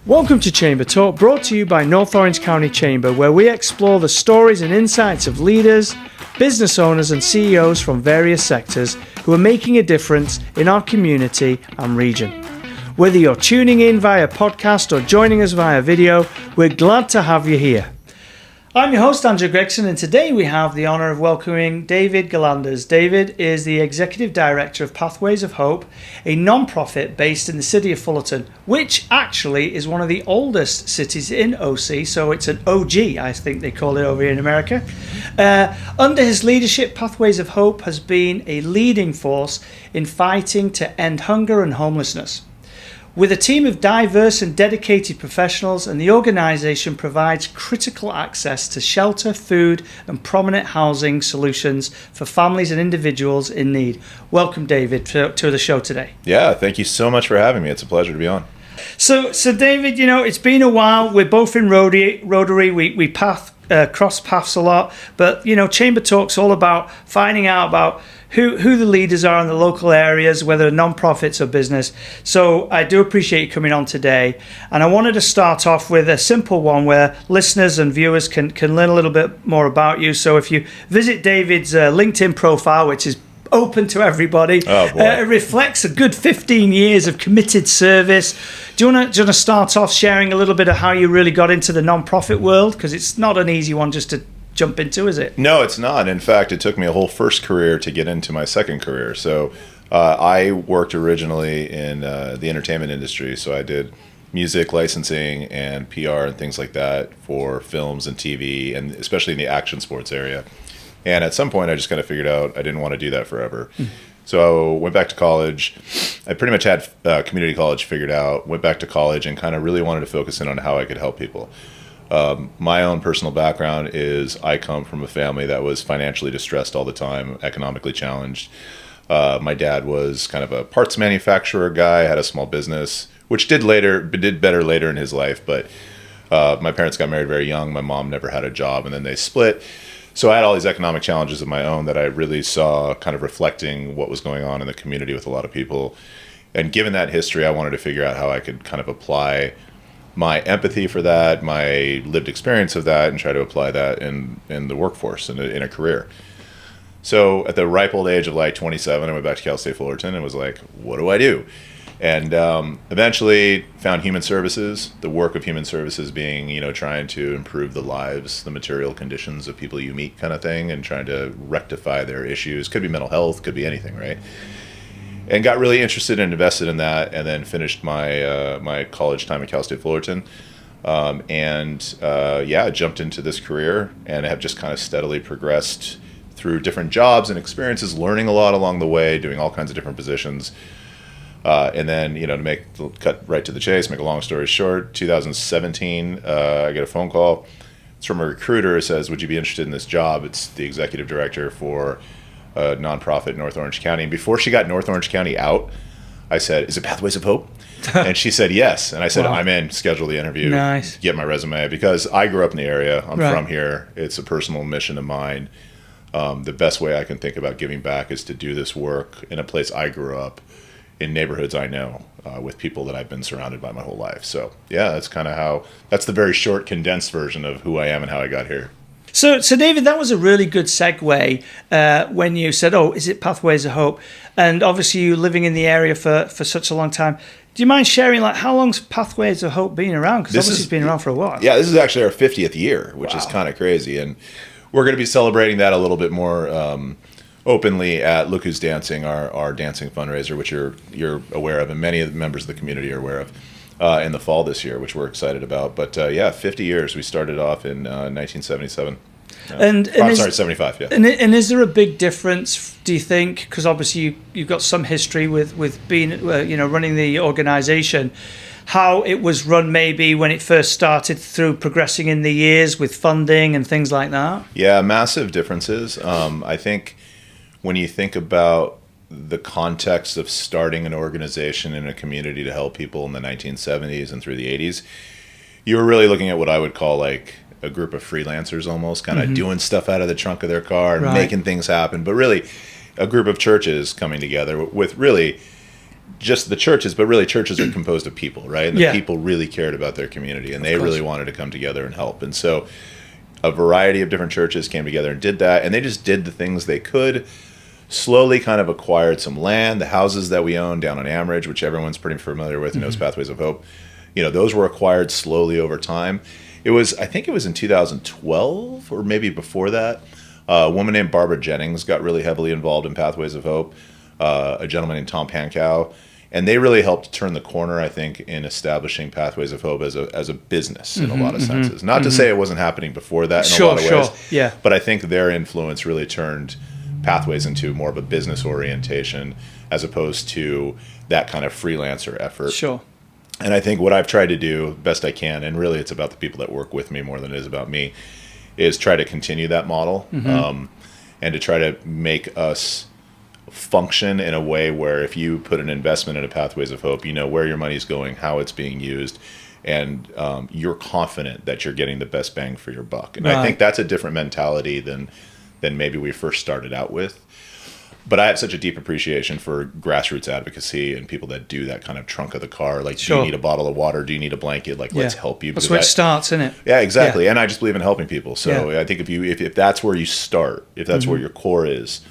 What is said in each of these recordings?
Welcome to Chamber Talk, brought to you by North Orange County Chamber, where we explore the stories and insights of leaders, business owners and CEOs from various sectors who are making a difference in our community and region. Whether you're tuning in via podcast or joining us via video, we're glad to have you here. I'm your host, Andrew Gregson, and today we have the honour of welcoming David Gillanders. David is the Executive Director of Pathways of Hope, a non-profit based in the city of Fullerton, which actually is one of the oldest cities in OC, so it's an OG, I think they call it over here in America. Under his leadership, Pathways of Hope has been a leading force in fighting to end hunger and homelessness. With a team of diverse and dedicated professionals, and the organisation provides critical access to shelter, food and prominent housing solutions for families and individuals in need. Welcome, David, to the show today. Yeah, thank you so much for having me. It's a pleasure to be on. So David, it's been a while. We're both in Rotary. We cross paths a lot, but Chamber Talk's all about finding out about who the leaders are in the local areas, whether non-profits or business. So I do appreciate you coming on today, and I wanted to start off with a simple one where listeners and viewers can learn a little bit more about you. So if you visit David's LinkedIn profile, which is open to everybody, it reflects a good 15 years of committed service. Do you want to start off sharing a little bit of how you really got into the non-profit world? Because it's not an easy one just to jump into, is it? No, it's not. In fact, it took me a whole first career to get into my second career. So I worked originally in the entertainment industry. So I did music licensing and PR and things like that for films and TV, and especially in the action sports area. And at some point, I just kind of figured out I didn't want to do that forever. So went back to college. I pretty much had community college figured out, went back to college and kind of really wanted to focus in on how I could help people. My own personal background is I come from a family that was financially distressed all the time, economically challenged. My dad was kind of a parts manufacturer guy, had a small business, which did better later in his life. But my parents got married very young. My mom never had a job, and then they split. So I had all these economic challenges of my own that I really saw kind of reflecting what was going on in the community with a lot of people. And given that history, I wanted to figure out how I could kind of apply my empathy for that, my lived experience of that, and try to apply that in the workforce, in a career. So at the ripe old age of like 27, I went back to Cal State Fullerton and was like, what do I do? And eventually found human services, the work of human services being, trying to improve the lives, the material conditions of people you meet kind of thing, and trying to rectify their issues. Could be mental health, could be anything, right? And got really interested and invested in that, and then finished my my college time at Cal State Fullerton. Jumped into this career and have just kind of steadily progressed through different jobs and experiences, learning a lot along the way, doing all kinds of different positions. And then, to cut right to the chase, make a long story short, 2017, I get a phone call. It's from a recruiter who says, would you be interested in this job? It's the executive director for a nonprofit in North Orange County. And before she got North Orange County out, I said, is it Pathways of Hope? And she said, yes. And I said, wow. I'm in, schedule the interview, nice. Get my resume. Because I grew up in the area. I'm from here. It's a personal mission of mine. The best way I can think about giving back is to do this work in a place I grew up, in neighborhoods I know, with people that I've been surrounded by my whole life. So yeah, that's the very short, condensed version of who I am and how I got here. So David, that was a really good segue when you said, is it Pathways of Hope? And obviously you living in the area for such a long time. Do you mind sharing, how long's Pathways of Hope been around? Because obviously it's been around for a while. Yeah, this is actually our 50th year, which is kind of crazy. And we're going to be celebrating that a little bit more openly at Look Who's Dancing, our dancing fundraiser, which you're aware of, and many of the members of the community are aware of, in the fall this year, which we're excited about. But 50 years. We started off in 1977. And 75, yeah. And is there a big difference, do you think? Because obviously you've got some history with being, running the organisation. How it was run maybe when it first started through progressing in the years with funding and things like that? Yeah, massive differences. I think when you think about the context of starting an organization in a community to help people in the 1970s and through the 80s, you were really looking at what I would call like a group of freelancers almost, kind of doing stuff out of the trunk of their car and making things happen. But really, a group of churches coming together with really just the churches, but really churches are composed of people, right? And the Yeah. people really cared about their community, and they course. really wanted to come together and help. And so a variety of different churches came together and did that, and they just did the things they could, slowly kind of acquired some land. The houses that we own down on Amridge, which everyone's pretty familiar with, knows Pathways of Hope, those were acquired slowly over time. I think it was in 2012 or maybe before that, a woman named Barbara Jennings got really heavily involved in Pathways of Hope, a gentleman named Tom Pankow, and they really helped turn the corner, I think, in establishing Pathways of Hope as a business in a lot of senses. Not to say it wasn't happening before that in a lot of ways, yeah. but I think their influence really turned Pathways into more of a business orientation as opposed to that kind of freelancer effort. Sure. And I think what I've tried to do best I can, and really it's about the people that work with me more than it is about me, is try to continue that model, and to try to make us function in a way where if you put an investment into Pathways of Hope, you know where your money's going, how it's being used, and you're confident that you're getting the best bang for your buck. And I think that's a different mentality than maybe we first started out with. But I have such a deep appreciation for grassroots advocacy and people that do that kind of trunk of the car. Like, do you need a bottle of water? Do you need a blanket? Like, let's help you. That's where it starts, isn't it? Yeah, exactly. Yeah. And I just believe in helping people. So I think if that's where you start, if that's where your core is,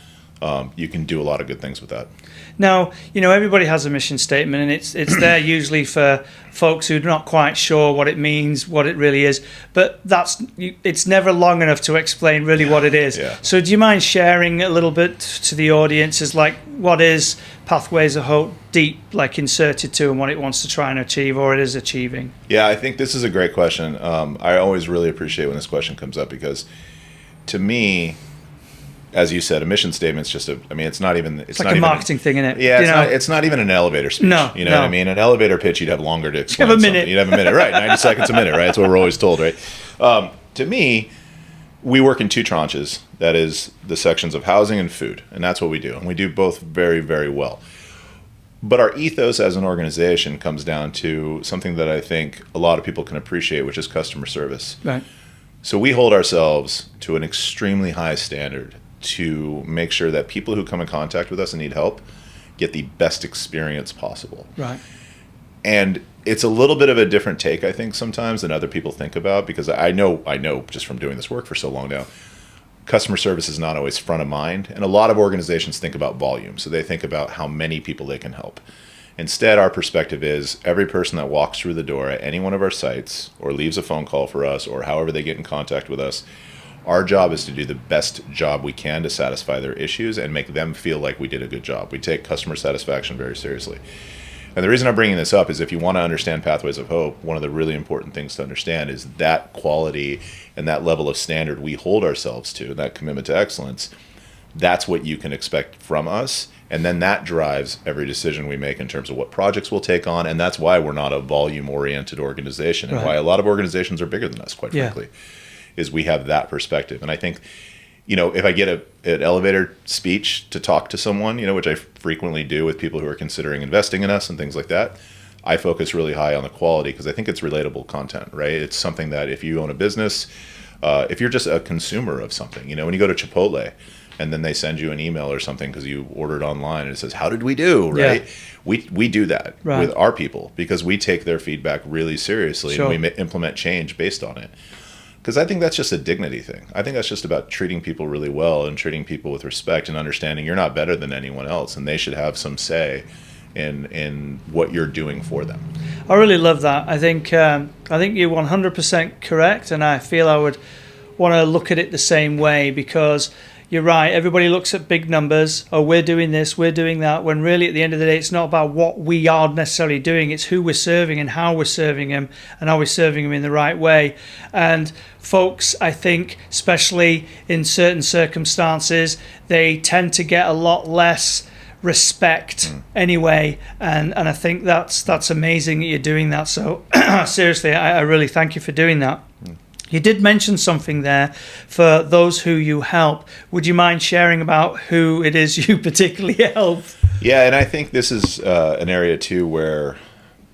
you can do a lot of good things with that. Now, everybody has a mission statement, and it's there usually for folks who are not quite sure what it means, what it really is. But it's never long enough to explain really what it is. Yeah. So do you mind sharing a little bit to the audience as like what is Pathways of Hope deep, like inserted to, and what it wants to try and achieve, or it is achieving? Yeah, I think this is a great question. I always really appreciate when this question comes up because to me, as you said, a mission statement's just it's not even... It's like a marketing thing, isn't it? Yeah, it's not even an elevator speech. No, you know what I mean? An elevator pitch, you'd have longer to explain You'd have a minute. You'd have a minute, right. 90 seconds a minute, right? That's what we're always told, right? To me, we work in two tranches. That is the sections of housing and food, and that's what we do. And we do both very, very well. But our ethos as an organization comes down to something that I think a lot of people can appreciate, which is customer service. Right. So we hold ourselves to an extremely high standard to make sure that people who come in contact with us and need help get the best experience possible. Right. And it's a little bit of a different take, I think, sometimes than other people think about, because I know just from doing this work for so long now, customer service is not always front of mind. And a lot of organizations think about volume. So they think about how many people they can help. Instead, our perspective is every person that walks through the door at any one of our sites or leaves a phone call for us or however they get in contact with us, our job is to do the best job we can to satisfy their issues and make them feel like we did a good job. We take customer satisfaction very seriously. And the reason I'm bringing this up is if you want to understand Pathways of Hope, one of the really important things to understand is that quality and that level of standard we hold ourselves to, that commitment to excellence, that's what you can expect from us. And then that drives every decision we make in terms of what projects we'll take on. And that's why we're not a volume-oriented organization and why a lot of organizations are bigger than us, quite frankly. Is we have that perspective. And I think, if I get an elevator speech to talk to someone, which I frequently do with people who are considering investing in us and things like that, I focus really high on the quality because I think it's relatable content, right? It's something that if you own a business, if you're just a consumer of something, when you go to Chipotle and then they send you an email or something because you ordered online and it says, how did we do, right? Yeah. We do that with our people because we take their feedback really seriously and we implement change based on it. Because I think that's just a dignity thing. I think that's just about treating people really well and treating people with respect and understanding you're not better than anyone else and they should have some say in what you're doing for them. I really love that. I think you're 100% correct, and I feel I would want to look at it the same way because you're right. Everybody looks at big numbers. Oh, we're doing this, we're doing that. When really, at the end of the day, it's not about what we are necessarily doing. It's who we're serving and how we're serving them, and are we serving them in the right way. And folks, I think, especially in certain circumstances, they tend to get a lot less respect anyway. And I think that's amazing that you're doing that. So seriously, I really thank you for doing that. You did mention something there for those who you help. Would you mind sharing about who it is you particularly help? Yeah, and I think this is an area too where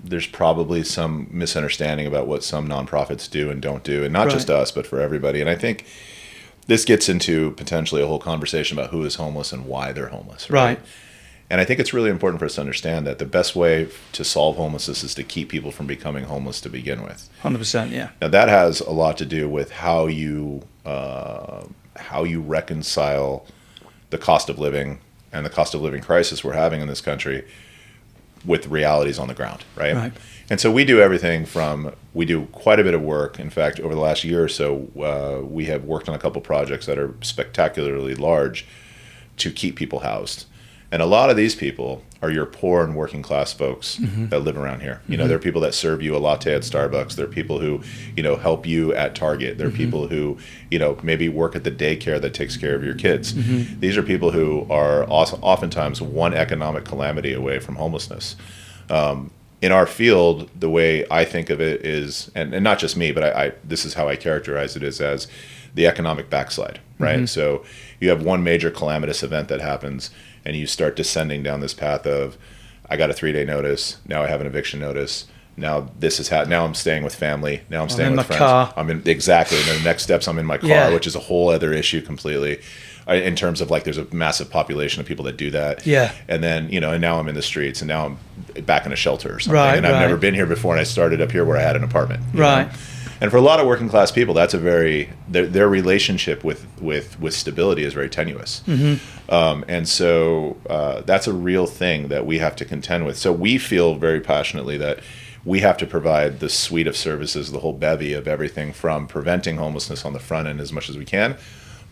there's probably some misunderstanding about what some nonprofits do and don't do, and not just us, but for everybody. And I think this gets into potentially a whole conversation about who is homeless and why they're homeless. Right. And I think it's really important for us to understand that the best way to solve homelessness is to keep people from becoming homeless to begin with. 100%, yeah. Now that has a lot to do with how you reconcile the cost of living and the cost of living crisis we're having in this country with realities on the ground, right? And so we do everything from, we do quite a bit of work. In fact, over the last year or so, we have worked on a couple projects that are spectacularly large to keep people housed. And a lot of these people are your poor and working class folks that live around here. You know, there are people that serve you a latte at Starbucks. There are people who, you know, help you at Target. There are people who, you know, maybe work at the daycare that takes care of your kids. These are people who are oftentimes one economic calamity away from homelessness. In our field, the way I think of it is, and not just me, but this is how I characterize it, is as the economic backslide, right? So you have one major calamitous event that happens, and you start descending down this path of, I got a 3-day notice, now I have an eviction notice, now this is now I'm staying with family, now I'm staying with friends. Car. Exactly, and then the next steps I'm in my car, which is a whole other issue completely. In terms of like, there's a massive population of people that do that. Yeah. And then, you know, and now I'm in the streets, and now I'm back in a shelter or something. And I've never been here before, and I started up here where I had an apartment. You know? And for a lot of working class people, that's a their relationship with stability is very tenuous. And so that's a real thing that we have to contend with. So we feel very passionately that we have to provide the suite of services, the whole bevy of everything from preventing homelessness on the front end as much as we can,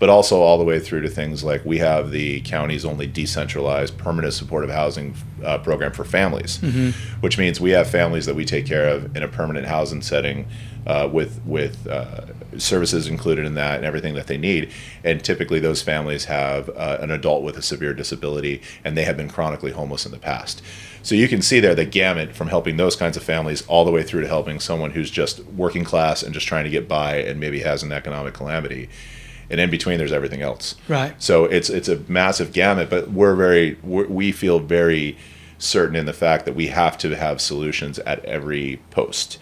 but also all the way through to things like, we have the county's only decentralized permanent supportive housing program for families, which means we have families that we take care of in a permanent housing setting with services included in that and everything that they need. And typically those families have an adult with a severe disability, and they have been chronically homeless in the past. So you can see there the gamut from helping those kinds of families all the way through to helping someone who's just working class and just trying to get by and maybe has an economic calamity. And in between, there's everything else. So it's a massive gamut, but we feel very certain in the fact that we have to have solutions at every post.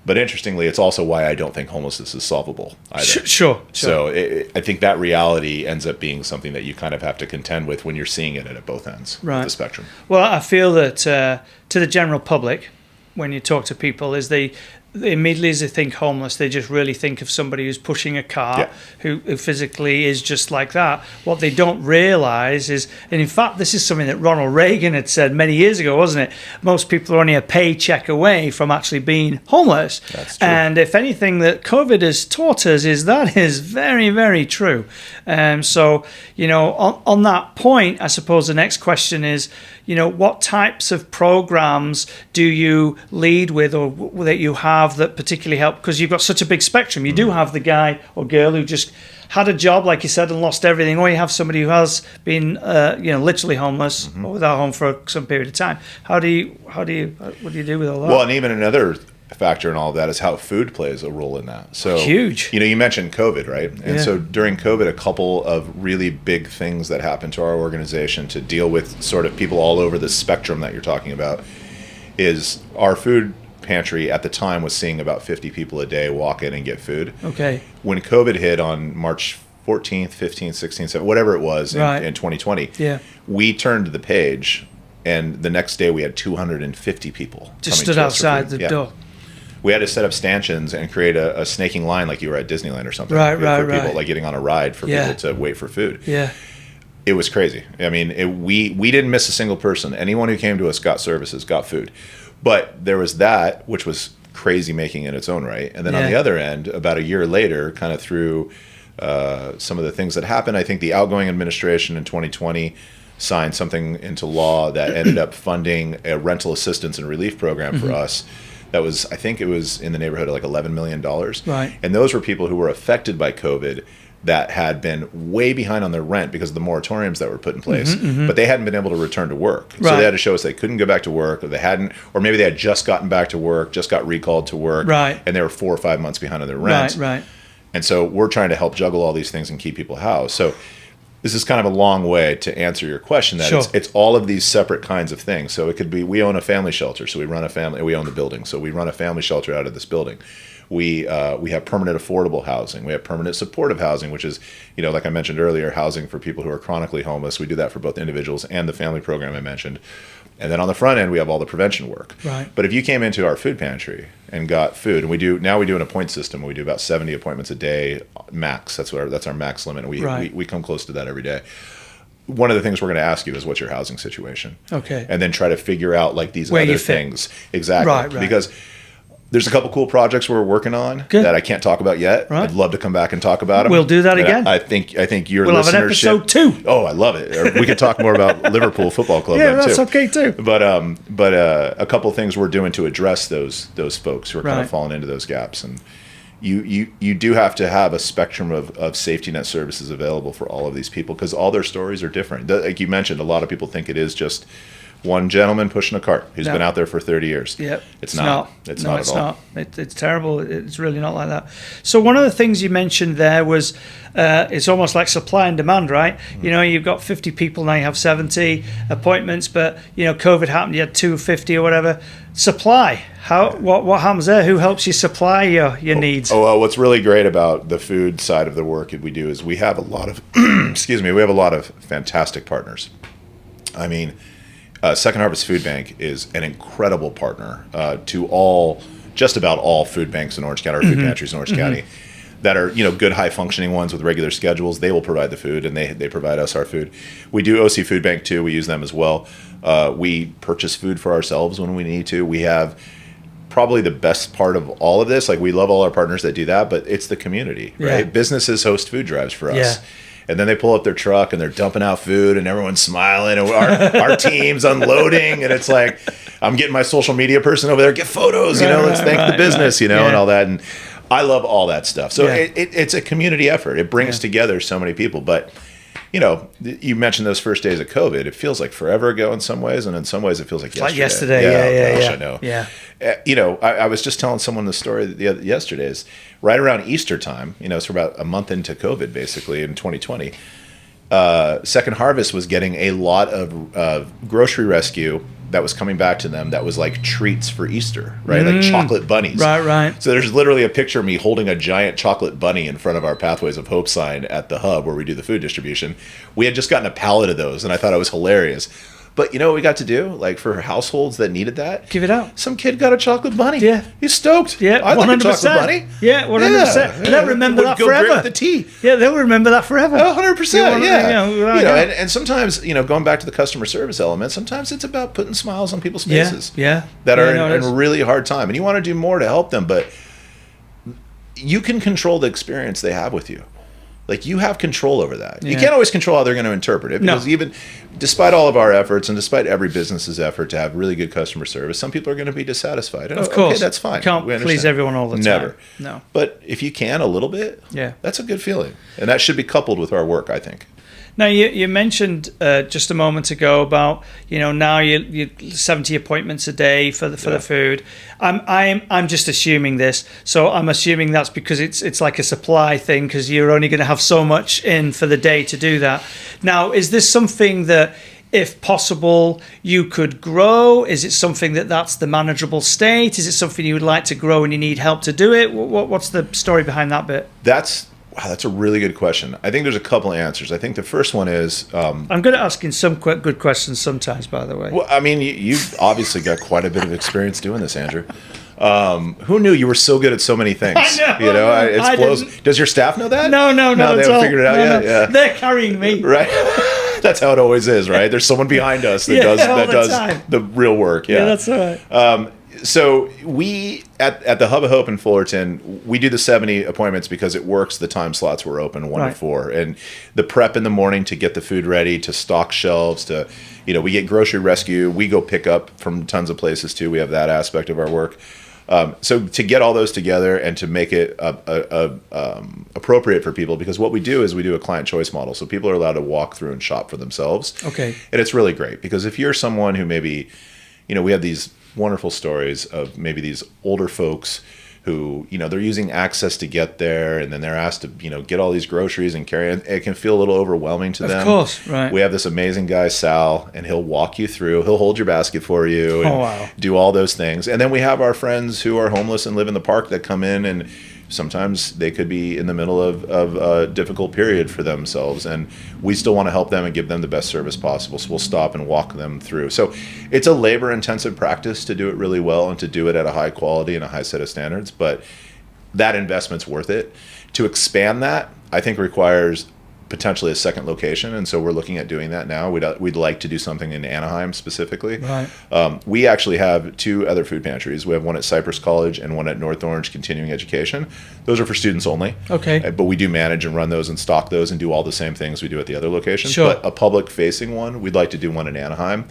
But interestingly, it's also why I don't think homelessness is solvable either. Sure. So I think that reality ends up being something that you kind of have to contend with when you're seeing it at both ends of the spectrum. Well, I feel that to the general public, when you talk to people, is they immediately, as they think homeless, they just really think of somebody who's pushing a car, who physically is just like that. What they don't realize is, and in fact, this is something that Ronald Reagan had said many years ago, wasn't it? Most people are only a paycheck away from actually being homeless. That's true. And if anything that COVID has taught us is that is very, very true. So, you know, on that point, I suppose the next question is, you know, what types of programs do you lead with, or that you have that particularly help? Because you've got such a big spectrum. You do have the guy or girl who just had a job, like you said, and lost everything, or you have somebody who has been, you know, literally homeless or without a home for some period of time. What do you do with all that? Well, and even another factor in all of that is how food plays a role in that. So huge. You know, you mentioned COVID, right? And so during COVID, a couple of really big things that happened to our organization to deal with sort of people all over the spectrum that you're talking about is our food pantry at the time was seeing about 50 people a day walk in and get food. Okay. When COVID hit on March 14th, 15th, 16th, 17th, whatever it was in 2020, we turned the page, and the next day we had 250 people just stood outside the door. We had to set up stanchions and create a snaking line like you were at Disneyland or something. For people, like getting on a ride for people to wait for food. It was crazy. I mean, we didn't miss a single person. Anyone who came to us got services, got food. But there was that, which was crazy making in its own right. And then on the other end, about a year later, kind of through some of the things that happened, I think the outgoing administration in 2020 signed something into law that ended up funding a rental assistance and relief program for us. That was, I think it was in the neighborhood of like $11 million. And those were people who were affected by COVID that had been way behind on their rent because of the moratoriums that were put in place, but they hadn't been able to return to work. So they had to show us they couldn't go back to work, or they hadn't, or maybe they had just gotten back to work, just got recalled to work, and they were 4 or 5 months behind on their rent. And so we're trying to help juggle all these things and keep people housed. So this is kind of a long way to answer your question. That Sure. it's all of these separate kinds of things. So it could be, we own a family shelter, so we own the building, so we run a family shelter out of this building. We have permanent affordable housing. We have permanent supportive housing, which is, like I mentioned earlier, housing for people who are chronically homeless. We do that for both individuals and the family program I mentioned. And then on the front end, we have all the prevention work. Right. But if you came into our food pantry and got food, and we do an appoint system. We do about 70 appointments a day max. That's our max limit. And we come close to that every day. One of the things we're going to ask you is, what's your housing situation? Okay. And then try to figure out like these other things. Exactly. Right. Because there's a couple cool projects we're working on that I can't talk about yet. Right. I'd love to come back and talk about them. We'll do that again. I think your we'll listenership. Have an episode 2. Oh, I love it. Or we could talk more about Liverpool Football Club. Yeah, that's okay too. But a couple of things we're doing to address those folks who are kind of falling into those gaps. And you do have to have a spectrum of safety net services available for all of these people, because all their stories are different. Like you mentioned, a lot of people think it is just one gentleman pushing a cart who's been out there for 30 years. Yep. It's not. It's not at all. It's terrible. It's really not like that. So one of the things you mentioned there was it's almost like supply and demand, right? Mm-hmm. You've got 50 people, now you have 70 appointments, but, COVID happened, you had 250 or whatever. Supply. What happens there? Who helps you supply your needs? Well, what's really great about the food side of the work that we do is we have a lot of, we have a lot of fantastic partners. I mean, Second Harvest Food Bank is an incredible partner to just about all food banks in Orange County, or food pantries in Orange County, that are good high functioning ones with regular schedules. They will provide the food, and they provide us our food. We do OC Food Bank too. We use them as well. We purchase food for ourselves when we need to. We have probably the best part of all of this. Like, we love all our partners that do that, but it's the community, right? Yeah. Businesses host food drives for us. Yeah. And then they pull up their truck and they're dumping out food and everyone's smiling and our team's unloading, and it's like, I'm getting my social media person over there, get photos, let's thank the business, and all that. And I love all that stuff. So it's a community effort. It brings together so many people. But, you mentioned those first days of COVID. It feels like forever ago in some ways, and in some ways it feels like yesterday. Yeah. I know. Yeah. I was just telling someone the story yesterday. Is right around Easter time, so about a month into COVID, basically in 2020, Second Harvest was getting a lot of grocery rescue that was coming back to them that was like treats for Easter, right? Like chocolate bunnies. Right. So there's literally a picture of me holding a giant chocolate bunny in front of our Pathways of Hope sign at the hub where we do the food distribution. We had just gotten a pallet of those, and I thought it was hilarious. But you know what we got to do? Like, for households that needed that? Give it out. Some kid got a chocolate bunny. Yeah. He's stoked. Yeah, I like a chocolate bunny. Yeah, 100%. Yeah. They'll remember that go forever. Great with the tea. Yeah, they'll remember that forever. 100%. Yeah. And sometimes, going back to the customer service element, sometimes it's about putting smiles on people's faces. That are in a really hard time. And you want to do more to help them, but you can control the experience they have with you. Like, you have control over that. You can't always control how they're going to interpret it, because even despite all of our efforts and despite every business's effort to have really good customer service, some people are going to be dissatisfied. And of course, okay, that's fine. Can't please everyone all the time. Never. No. But if you can a little bit, that's a good feeling, and that should be coupled with our work, I think. Now, you mentioned just a moment ago about, now you 70 appointments a day for the food. I'm just assuming this, so I'm assuming that's because it's like a supply thing, because you're only going to have so much in for the day to do that. Now, is this something that, if possible, you could grow? Is it something that's the manageable state? Is it something you would like to grow and you need help to do it? What's the story behind that bit? Wow, that's a really good question. I think there's a couple of answers. I think the first one is... I'm good at asking some good questions sometimes, by the way. Well, I mean, you've obviously got quite a bit of experience doing this, Andrew. Who knew you were so good at so many things? I know. It blows. Does your staff know that? No, they haven't figured it out yet? Yeah. They're carrying me. Right. That's how it always is, right? There's someone behind us that does the real work. Yeah, that's all right. So we, at the Hub of Hope in Fullerton, we do the 70 appointments because it works. The time slots were open 1 to 4. And the prep in the morning to get the food ready, to stock shelves, to, we get grocery rescue. We go pick up from tons of places too. We have that aspect of our work. So to get all those together and to make it appropriate for people, because what we do is we do a client choice model. So people are allowed to walk through and shop for themselves. Okay. And it's really great, because if you're someone who maybe, we have these wonderful stories of maybe these older folks who, they're using access to get there, and then they're asked to, get all these groceries and carry it. It can feel a little overwhelming to them. Of course, right. We have this amazing guy, Sal, and he'll walk you through. He'll hold your basket for you and do all those things. And then we have our friends who are homeless and live in the park that come in, and sometimes they could be in the middle of a difficult period for themselves, and we still want to help them and give them the best service possible. So we'll stop and walk them through. So it's a labor-intensive practice to do it really well and to do it at a high quality and a high set of standards, but that investment's worth it. To expand that, I think requires potentially a second location, and so we're looking at doing that now. We'd like to do something in Anaheim specifically. Right. We actually have 2 other food pantries. We have one at Cypress College and one at North Orange Continuing Education. Those are for students only. Okay. But we do manage and run those and stock those and do all the same things we do at the other locations. Sure. But a public-facing one, we'd like to do one in Anaheim.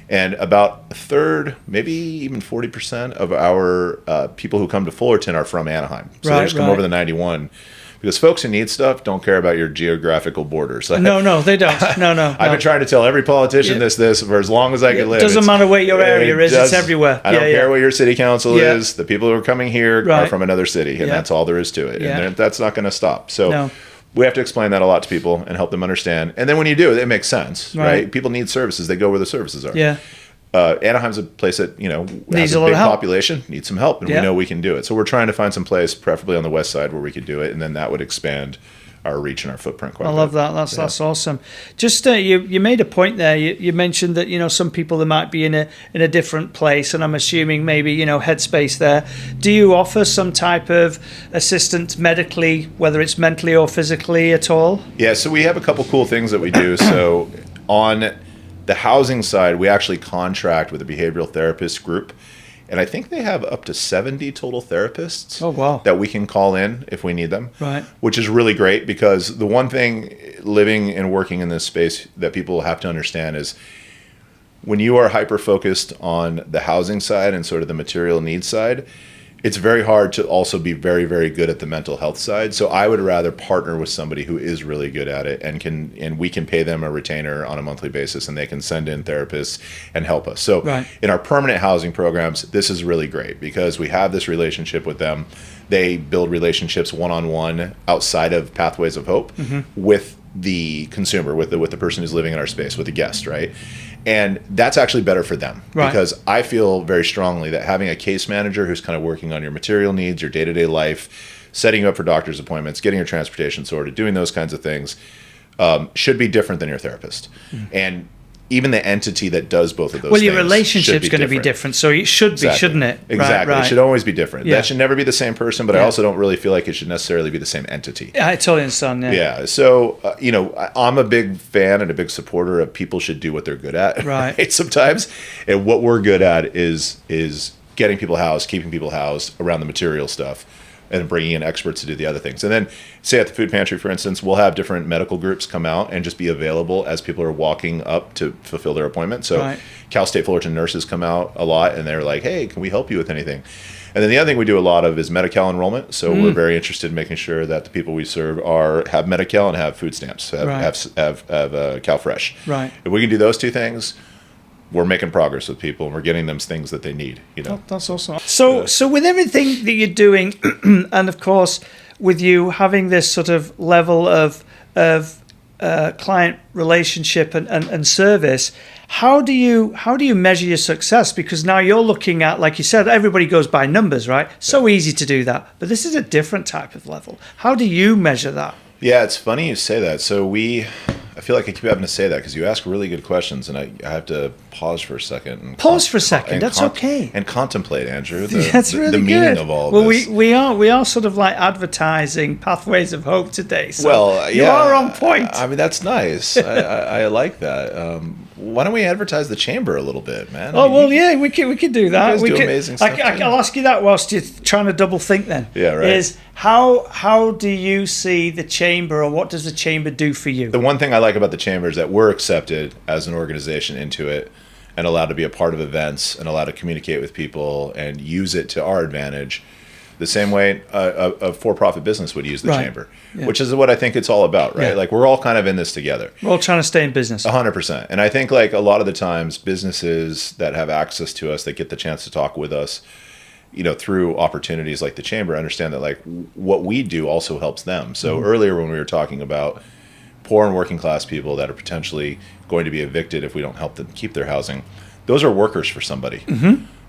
And about a third, maybe even 40% of our people who come to Fullerton are from Anaheim. So they just come over the 91. Because folks who need stuff don't care about your geographical borders. No, they don't. No. I've been trying to tell every politician this for as long as I can live. It doesn't matter where your area is, it's everywhere. I don't care what your city council is. The people who are coming here are from another city, and that's all there is to it. And that's not going to stop. So we have to explain that a lot to people and help them understand. And then when you do, it makes sense, right? People need services. They go where the services are. Yeah. Anaheim's a place that has a big population, needs some help, and we know we can do it. So we're trying to find some place, preferably on the west side, where we could do it, and then that would expand our reach and our footprint quite a bit. I love that. That's awesome. Just you made a point there. You mentioned that some people they might be in a different place, and I'm assuming maybe headspace there. Do you offer some type of assistance medically, whether it's mentally or physically at all? Yeah. So we have a couple cool things that we do. So on the housing side, we actually contract with a behavioral therapist group, and I think they have up to 70 total therapists that we can call in if we need them, right? Which is really great, because the one thing living and working in this space that people have to understand is when you are hyper-focused on the housing side and sort of the material needs side, it's very hard to also be very, very good at the mental health side. So I would rather partner with somebody who is really good at it and we can pay them a retainer on a monthly basis, and they can send in therapists and help us. So in our permanent housing programs, this is really great because we have this relationship with them. They build relationships one-on-one outside of Pathways of Hope with the consumer, with the person who's living in our space, with the guest, right? And that's actually better for them, because I feel very strongly that having a case manager who's kind of working on your material needs, your day-to-day life, setting you up for doctor's appointments, getting your transportation sorted, doing those kinds of things, should be different than your therapist. And even the entity that does both of those things. Well, your relationship's going to be different, so it should be, shouldn't it? Exactly. It should always be different. That should never be the same person, but I also don't really feel like it should necessarily be the same entity. I totally understand, Yeah. So, I'm a big fan and a big supporter of people should do what they're good at. Right. Sometimes. And what we're good at is getting people housed, keeping people housed around the material stuff, and bringing in experts to do the other things. And then, say at the food pantry, for instance, we'll have different medical groups come out and just be available as people are walking up to fulfill their appointment. So Cal State Fullerton nurses come out a lot, and they're like, hey, can we help you with anything? And then the other thing we do a lot of is Medi-Cal enrollment. So we're very interested in making sure that the people we serve have Medi-Cal and have food stamps, have Cal Fresh. Right. If we can do those two things, we're making progress with people, and we're getting them things that they need. That's awesome. So with everything that you're doing, and of course with you having this sort of level of client relationship and service, how do you measure your success? Because now you're looking at, like you said, everybody goes by numbers, right? So easy to do that, but this is a different type of level. How do you measure that? Yeah, it's funny you say that. So I feel like I keep having to say that because you ask really good questions, and I have to pause for a second. That's okay. And contemplate, Andrew, that's really the meaning of all of this. Well, we are sort of like advertising Pathways of Hope today. So you yeah, are on point. I mean, that's nice. I like that. Why don't we advertise the chamber a little bit, man? We could do that. You guys do amazing stuff. I'll ask you that whilst you're trying to double think. Then is how do you see the chamber, or what does the chamber do for you? The one thing I like about the chamber is that we're accepted as an organization into it, and allowed to be a part of events, and allowed to communicate with people and use it to our advantage, the same way a for-profit business would use the chamber, which is what I think it's all about, right? Like, we're all kind of in this together. We're all trying to stay in business. 100%. And I think, like, a lot of the times, businesses that have access to us, that get the chance to talk with us, through opportunities like the chamber, understand that like what we do also helps them. So earlier when we were talking about poor and working class people that are potentially going to be evicted if we don't help them keep their housing, those are workers for somebody.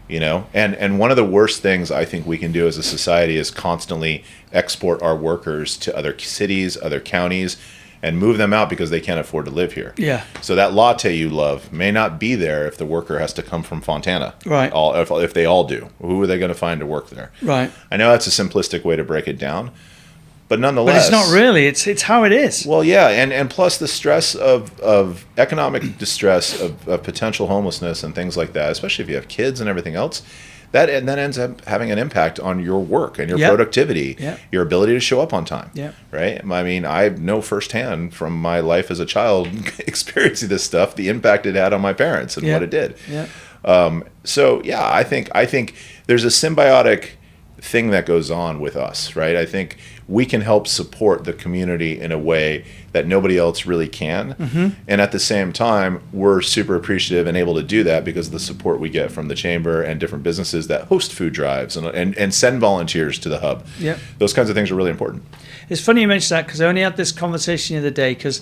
And one of the worst things I think we can do as a society is constantly export our workers to other cities, other counties, and move them out because they can't afford to live here. Yeah. So that latte you love may not be there if the worker has to come from Fontana. Right. If they all do. Who are they going to find to work there? Right. I know that's a simplistic way to break it down, but nonetheless. But it's not really. It's how it is. Well, yeah, and plus the stress of economic distress, of potential homelessness and things like that, especially if you have kids and everything else, that ends up having an impact on your work and your productivity, your ability to show up on time, right? I mean, I know firsthand from my life as a child experiencing this stuff, the impact it had on my parents and what it did. So, yeah, I think there's a symbiotic thing that goes on with us, right? I think we can help support the community in a way that nobody else really can. And at the same time, we're super appreciative and able to do that because of the support we get from the chamber and different businesses that host food drives and send volunteers to the hub. Those kinds of things are really important. It's funny you mention that because I only had this conversation the other day because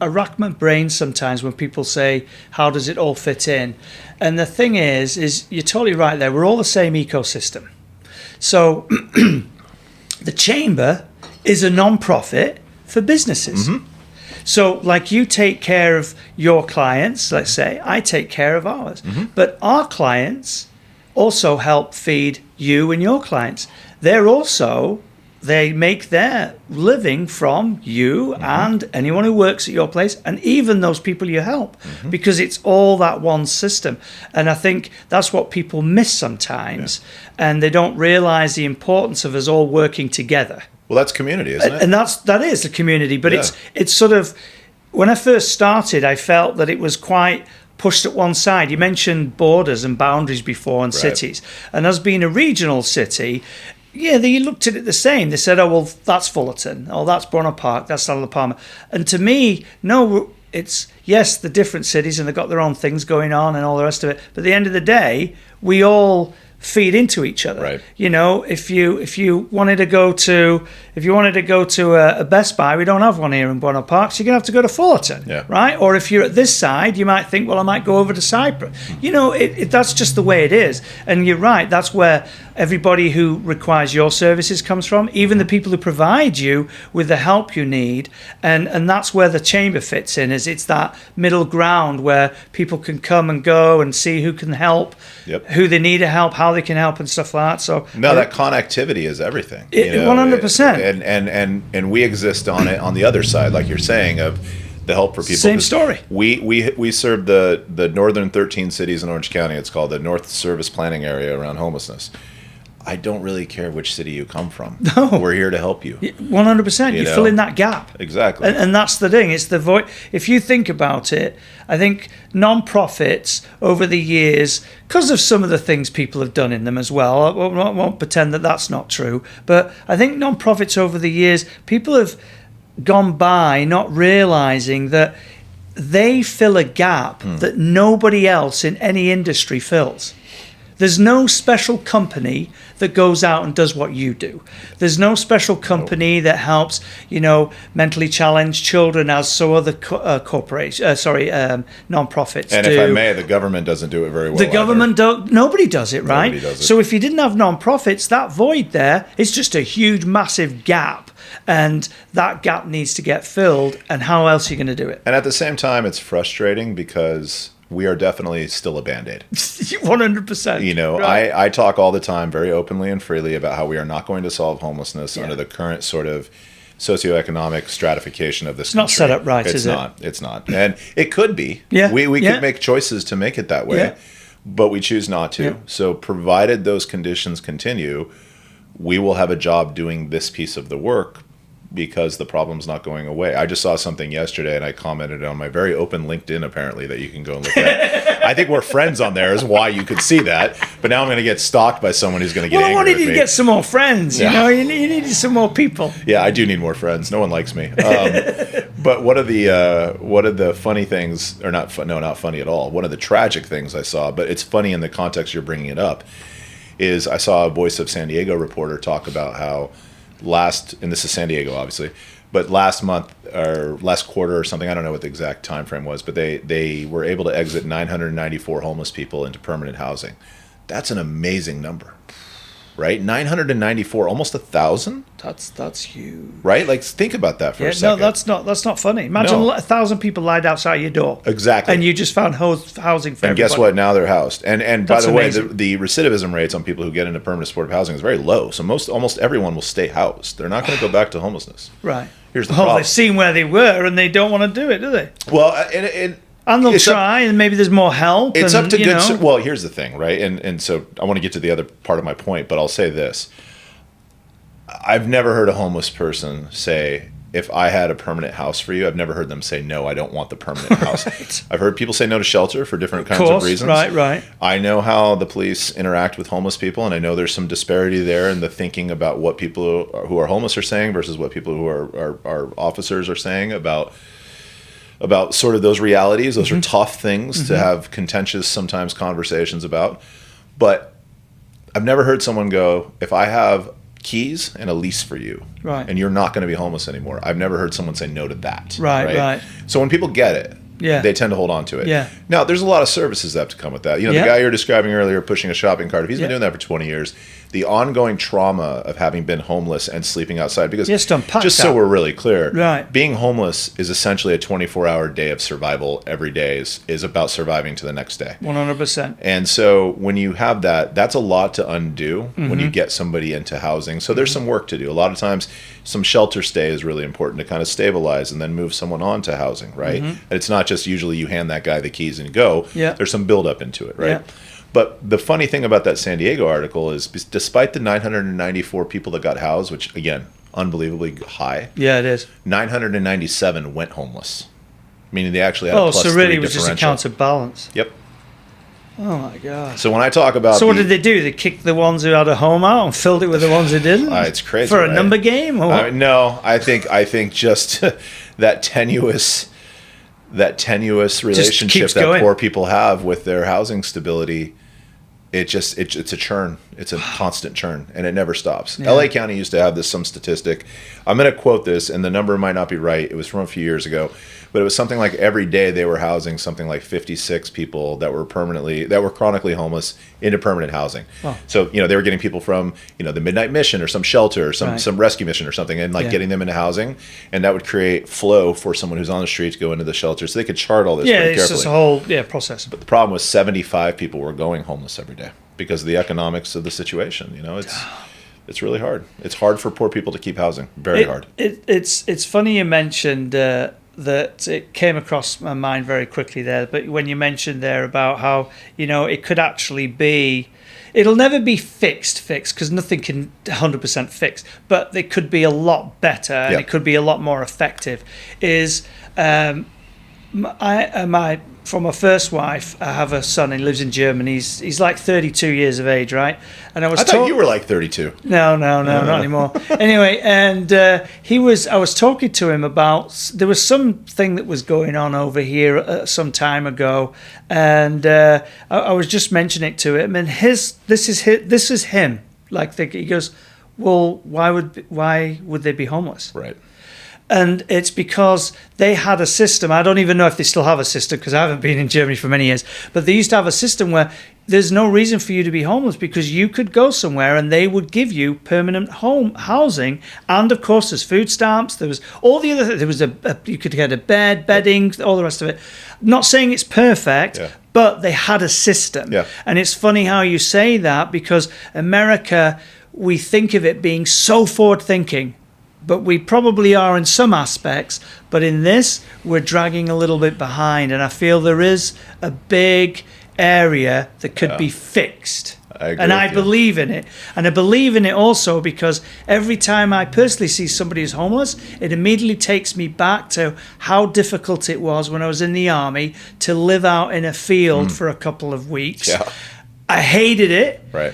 I rack my brain sometimes when people say, how does it all fit in? And the thing is you're totally right there. We're all the same ecosystem. So the chamber is a non-profit for businesses. So like you take care of your clients, let's say, I take care of ours. But our clients also help feed you and your clients. They make their living from you and anyone who works at your place and even those people you help because it's all that one system. And I think that's what people miss sometimes and they don't realize the importance of us all working together. Well, that's community, isn't it? And that is the community, but it's sort of, when I first started, I felt that it was quite pushed at one side. You mentioned borders and boundaries before and cities. And us being a regional city, they looked at it the same. They said, oh, well, that's Fullerton. Oh, that's Bronner Park. That's South Palmer. And to me, no, it's, yes, the different cities and they've got their own things going on and all the rest of it. But at the end of the day, we all feed into each other. Right. If you wanted to go to a Best Buy, we don't have one here in Bronner Park, so you're gonna have to go to Fullerton, right? Or if you're at this side, you might think, well, I might go over to Cyprus. That's just the way it is. And you're right, that's where everybody who requires your services comes from, even the people who provide you with the help you need, and that's where the chamber fits in. Is it's that middle ground where people can come and go and see who can help, who they need to help, how they can help and stuff like that. So that connectivity is everything. 100%. And we exist on it on the other side, like you're saying, of the help for people. Same story. We serve the northern 13 cities in Orange County. It's called the North Service Planning Area around homelessness. I don't really care which city you come from. No. We're here to help you. 100%. You fill in that gap. Exactly. And that's the thing. It's the void. If you think about it, I think non-profits over the years, because of some of the things people have done in them as well, I won't pretend that that's not true, but I think non-profits over the years, people have gone by not realizing that they fill a gap that nobody else in any industry fills. There's no special company that goes out and does what you do. There's no special company that helps, mentally challenged children as so other non-profits do. And if I may, the government doesn't do it very well. The government nobody does it, right? Nobody does it. So if you didn't have non-profits, that void there is just a huge, massive gap. And that gap needs to get filled. And how else are you going to do it? And at the same time, it's frustrating because we are definitely still a Band-Aid. 100%. Right. I talk all the time very openly and freely about how we are not going to solve homelessness under the current sort of socioeconomic stratification of this country. It's not set up right, is it? It's not. And it could be. Yeah. We could make choices to make it that way, but we choose not to. Yeah. So provided those conditions continue, we will have a job doing this piece of the work because the problem's not going away. I just saw something yesterday and I commented on my very open LinkedIn, apparently, that you can go and look at. I think we're friends on there is why you could see that. But now I'm going to get stalked by someone who's going to get angry with me. I wanted you to get some more friends. You need some more people. Yeah, I do need more friends. No one likes me. But one of the funny things, or not funny at all. One of the tragic things I saw, but it's funny in the context you're bringing it up, is I saw a Voice of San Diego reporter talk about how and this is San Diego obviously, but last month or last quarter or something, I don't know what the exact time frame was, but they were able to exit 994 homeless people into permanent housing. That's an amazing number, right? 994, almost 1,000. That's huge, right? Like, think about that for a second. No, that's not funny. Imagine 1,000 people lied outside your door, exactly, and you just found housing for everybody. And guess what? Now they're housed. And by the amazing. way, the recidivism rates on people who get into permanent supportive housing is very low. So almost everyone will stay housed. They're not going to go back to homelessness. Right. Here's the problem. They've seen where they were, and they don't want to do it, do they? Well, and they'll try, and maybe there's more help. It's up to good. Well, here's the thing, right? And so I want to get to the other part of my point, but I'll say this. I've never heard a homeless person say, if I had a permanent house for you, I've never heard them say, no, I don't want the permanent house. Right. I've heard people say no to shelter for different kinds of reasons. Right. I know how the police interact with homeless people, and I know there's some disparity there in the thinking about what people who are homeless are saying versus what people who are officers are saying about sort of those realities. Those are tough things to have contentious sometimes conversations about. But I've never heard someone go, if I have keys and a lease for you, right, and you're not going to be homeless anymore, I've never heard someone say no to that. Right. So when people get it, they tend to hold on to it. Yeah. Now, there's a lot of services that have to come with that. The guy you were describing earlier pushing a shopping cart, if he's been doing that for 20 years, the ongoing trauma of having been homeless and sleeping outside, because just so we're really clear, right, being homeless is essentially a 24-hour day of survival every day is about surviving to the next day. 100%. And so when you have that's a lot to undo when you get somebody into housing. So there's some work to do. A lot of times some shelter stay is really important to kind of stabilize and then move someone on to housing, right? And it's not just usually you hand that guy the keys and go. Yeah. There's some build up into it, right? Yeah. But the funny thing about that San Diego article is, despite the 994 people that got housed, which, again, unbelievably high. Yeah, it is. 997 went homeless, meaning they actually had a plus so really it was differential. just a counterbalance. Yep. Oh, my God. So when I talk about... So what did they do? They kicked the ones who had a home out and filled it with the ones who didn't? It's crazy, for a number game? Or no, I think just that tenuous relationship that poor people have with their housing stability, it's a churn. It's a constant churn, and it never stops. Yeah. LA County used to have some statistic. I'm going to quote this, and the number might not be right. It was from a few years ago, but it was something like every day they were housing something like 56 people that were chronically homeless into permanent housing. Oh. So, they were getting people from, the Midnight Mission or some shelter or some rescue mission or something, and getting them into housing, and that would create flow for someone who's on the street to go into the shelter. So they could chart all this pretty carefully. Yeah, it's just a whole process. But the problem was 75 people were going homeless every day because of the economics of the situation. It's really hard. It's hard for poor people to keep housing. Very hard. It's funny you mentioned that it came across my mind very quickly there. But when you mentioned there about how it could actually be, it'll never be fixed because nothing can 100% fix. But it could be a lot better and it could be a lot more effective. From my first wife, I have a son. He lives in Germany. He's like 32 years of age, right? And I thought you were like 32. No, not anymore. Anyway, and I was talking to him about, there was something that was going on over here some time ago, and I was just mentioning it to him, and this is him. He goes, well, why would they be homeless? Right. And it's because they had a system. I don't even know if they still have a system because I haven't been in Germany for many years. But they used to have a system where there's no reason for you to be homeless because you could go somewhere and they would give you permanent housing. And of course, there's food stamps. There was all the other. There was you could get a bed, bedding, all the rest of it. Not saying it's perfect, but they had a system. Yeah. And it's funny how you say that because America, we think of it being so forward thinking. But we probably are in some aspects. But in this, we're dragging a little bit behind. And I feel there is a big area that could be fixed. I believe in it. And I believe in it also because every time I personally see somebody who's homeless, it immediately takes me back to how difficult it was when I was in the army to live out in a field for a couple of weeks. Yeah. I hated it. Right.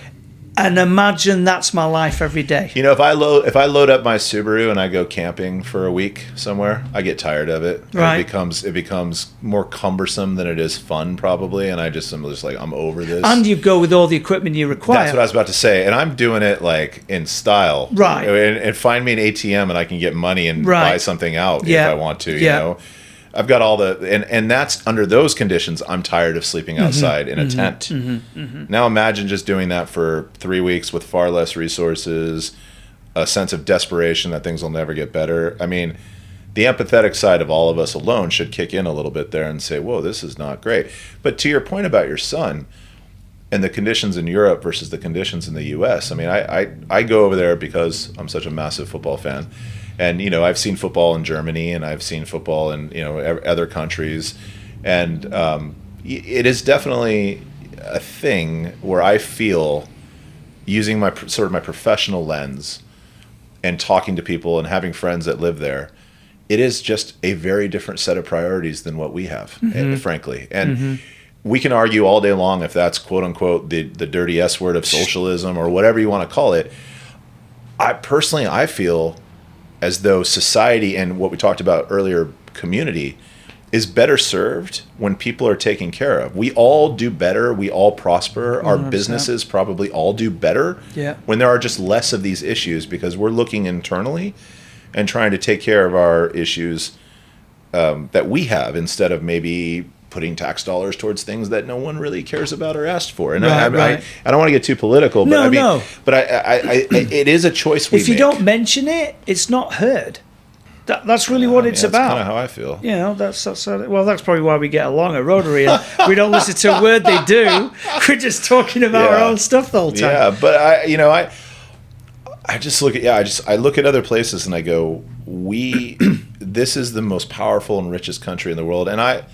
And imagine that's my life every day. You know, if I load up my Subaru and I go camping for a week somewhere, I get tired of it. Right. It becomes more cumbersome than it is fun, probably. And I'm just like, I'm over this. And you go with all the equipment you require. That's what I was about to say. And I'm doing it like in style. Right. And find me an ATM and I can get money and buy something out if I want to, you know. I've got all and that's under those conditions. I'm tired of sleeping outside in a tent. Now imagine just doing that for 3 weeks with far less resources, a sense of desperation that things will never get better. I mean, the empathetic side of all of us alone should kick in a little bit there and say, whoa, this is not great. But to your point about your son and the conditions in Europe versus the conditions in the U.S., I mean, I go over there because I'm such a massive football fan. And, you know, I've seen football in Germany and I've seen football in, you know, other countries. And it is definitely a thing where I feel, using my sort of my professional lens and talking to people and having friends that live there, it is just a very different set of priorities than what we have, frankly. And we can argue all day long if that's, quote unquote, the dirty S word of socialism or whatever you want to call it. I feel as though society and what we talked about earlier, community, is better served when people are taken care of. We all do better. We all prosper. 100%. Our businesses probably all do better when there are just less of these issues, because we're looking internally and trying to take care of our issues that we have, instead of maybe putting tax dollars towards things that no one really cares about or asked for. And I don't want to get too political, but but it is a choice we make. If you don't mention it, it's not heard. That's really what it's about. That's kind of how I feel. You know, that's probably why we get along at Rotary. And we don't listen to a word they do. We're just talking about our own stuff the whole time. Yeah, but I just look at I look at other places and I go, this is the most powerful and richest country in the world, and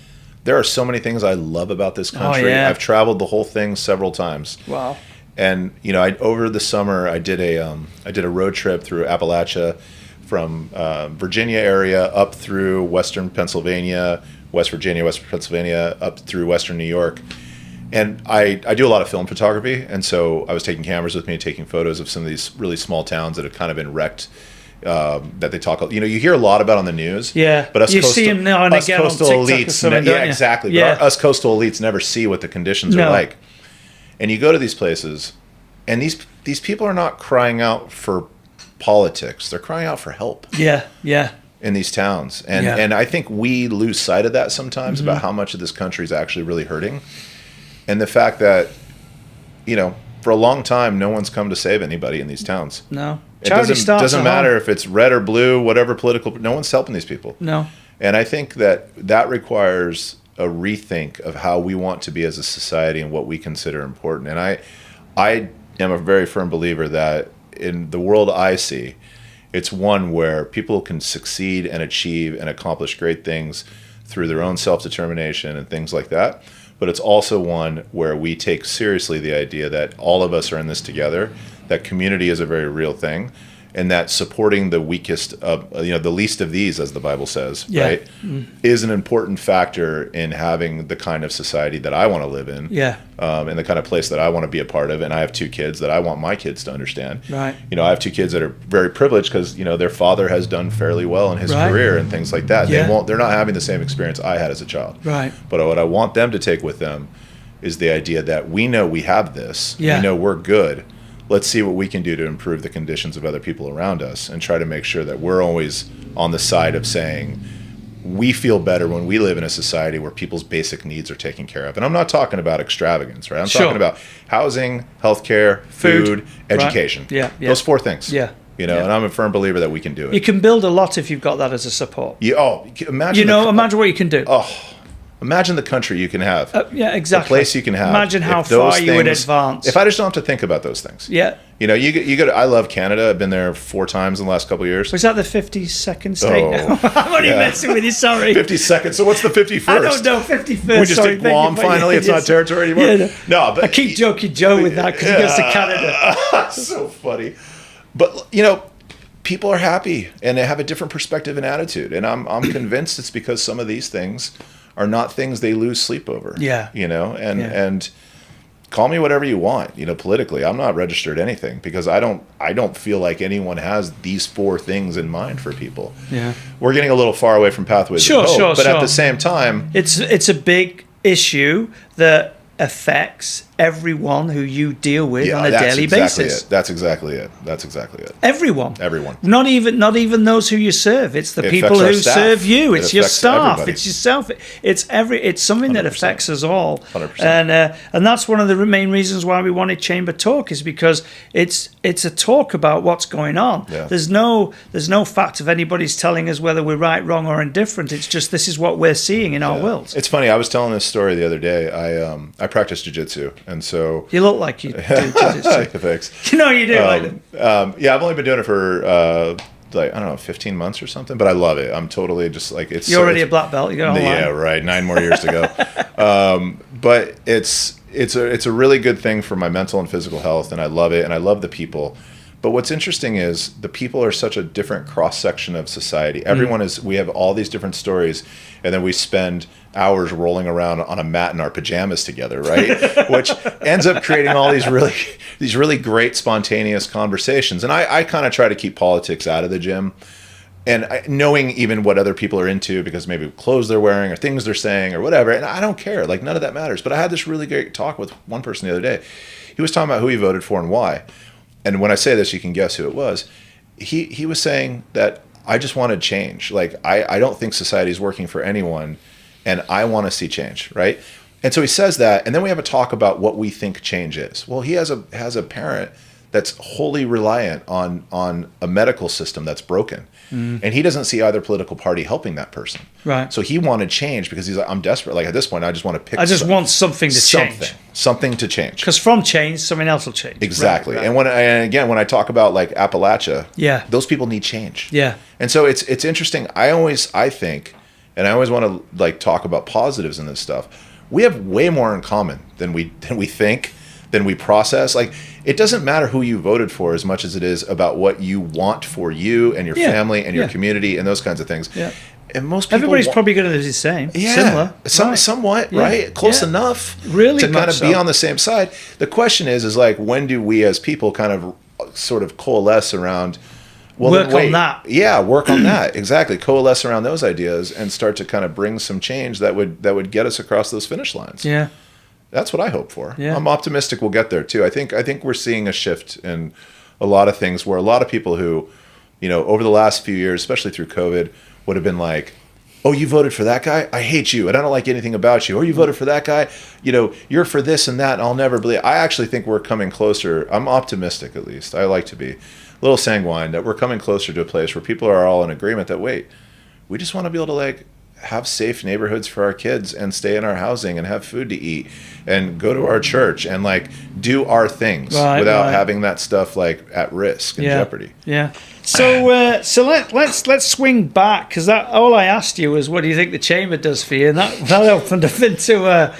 there are so many things I love about this country. I've traveled the whole thing several times. Wow. And you know, over the summer I did a road trip through Appalachia, from Virginia area up through western Pennsylvania, West Virginia, western Pennsylvania, up through western New York. And I do a lot of film photography, and so I was taking cameras with me, taking photos of some of these really small towns that have kind of been wrecked. That they talk, you know, you hear a lot about on the news. Yeah, but you see them now and again on TikTok elites, or something, don't you? Exactly. Yeah. But us coastal elites never see what the conditions are like. And you go to these places, and these people are not crying out for politics; they're crying out for help. Yeah. In these towns, and I think we lose sight of that sometimes, about how much of this country is actually really hurting, and the fact that, you know, for a long time, no one's come to save anybody in these towns. No. It doesn't matter if it's red or blue, whatever political, no one's helping these people. No. And I think that requires a rethink of how we want to be as a society and what we consider important. And I am a very firm believer that in the world I see, it's one where people can succeed and achieve and accomplish great things through their own self-determination and things like that. But it's also one where we take seriously the idea that all of us are in this together, that community is a very real thing, and that supporting the weakest of, the least of these, as the Bible says, right, is an important factor in having the kind of society that I want to live in, and the kind of place that I want to be a part of. And I have 2 kids that I want my kids to understand. Right. You know, I have 2 kids that are very privileged because, you know, their father has done fairly well in his career and things like that. Yeah. They're not having the same experience I had as a child. Right. But what I want them to take with them is the idea that we know we have this. Yeah. We know we're good. Let's see what we can do to improve the conditions of other people around us, and try to make sure that we're always on the side of saying we feel better when we live in a society where people's basic needs are taken care of. And I'm not talking about extravagance, right? I'm talking about housing, healthcare, food, education. Right. Yeah. Those 4 things. Yeah. You know, and I'm a firm believer that we can do it. You can build a lot if you've got that as a support. Imagine imagine what you can do. Imagine the country you can have. Yeah, exactly. The place you can have. Imagine how far you would advance. If I just don't have to think about those things. Yeah. You know, you go to, I love Canada. I've been there 4 times in the last couple of years. Was that the 52nd state now? I'm only messing with you, sorry. 52nd. So what's the 51st? I don't know, 51st. We just take Guam finally. It's not territory anymore. Yeah, no, but I keep joking Joe with that because he goes to Canada. So funny. But, you know, people are happy and they have a different perspective and attitude. And I'm convinced it's because some of these things are not things they lose sleep over. Yeah. You know, and call me whatever you want, politically. I'm not registered anything because I don't feel like anyone has these 4 things in mind for people. Yeah. We're getting a little far away from Pathways of Hope, but at the same time, it's a big issue that affects everyone who you deal with on a daily basis. That's exactly it. Everyone. Not even those who you serve. It's the people who serve you. It's your staff. Everybody. It's yourself. It's something 100%. That affects us all. 100%. And that's one of the main reasons why we wanted Chamber Talk, is because it's a talk about what's going on. Yeah. There's no fact of anybody's telling us whether we're right, wrong, or indifferent. It's just this is what we're seeing in our world. It's funny. I was telling this story the other day. I practice jiu-jitsu. And so you look like you do jiu-jitsu. Thanks. You do. I've only been doing it for 15 months or something, but I love it. I'm totally just like it's. You're already a black belt. You got yeah, right. 9 more years to go. But it's a really good thing for my mental and physical health, and I love it, and I love the people. But what's interesting is the people are such a different cross section of society. Everyone is. We have all these different stories, and then we spend hours rolling around on a mat in our pajamas together, right? Which ends up creating all these really great spontaneous conversations. And I kind of try to keep politics out of the gym, and knowing even what other people are into, because maybe clothes they're wearing or things they're saying or whatever. And I don't care. Like, none of that matters. But I had this really great talk with one person the other day. He was talking about who he voted for and why. And when I say this, you can guess who it was. He was saying that I just wanted change. Like, I don't think society is working for anyone, and I want to see change, right? And so he says that, and then we have a talk about what we think change is. Well, he has a parent that's wholly reliant on a medical system that's broken. And he doesn't see either political party helping that person. Right. So he wanted change because he's like, I'm desperate. Like, at this point, I just want to pick. I just want something to change. Something to change. Because from change, something else will change. Exactly. Right. And when I talk about like Appalachia, those people need change. Yeah. And so it's interesting. I think, and I always want to like talk about positives in this stuff. We have way more in common than we think, than we process. Like, it doesn't matter who you voted for as much as it is about what you want for you and your family and your community and those kinds of things. Yeah. And most people everybody's probably going to do the same. Yeah, similar, somewhat, right? Close enough, really, to kind of be on the same side. The question is like, when do we as people kind of sort of coalesce around? Well, work on that. Yeah, work on that. Exactly. Coalesce around those ideas and start to kind of bring some change that would get us across those finish lines. Yeah. That's what I hope for. Yeah. I'm optimistic we'll get there too. I think we're seeing a shift in a lot of things where a lot of people who, over the last few years, especially through COVID, would have been like, oh, you voted for that guy? I hate you, and I don't like anything about you. Or you voted for that guy? You're for this and that, and I'll never believe. I actually think we're coming closer. I'm optimistic, at least. I like to be a little sanguine that we're coming closer to a place where people are all in agreement that, wait, we just want to be able to like have safe neighborhoods for our kids and stay in our housing and have food to eat and go to our church and like do our things without having that stuff like at risk and jeopardy. Yeah. So let's swing back, because all I asked you was, what do you think the chamber does for you? And that opened up into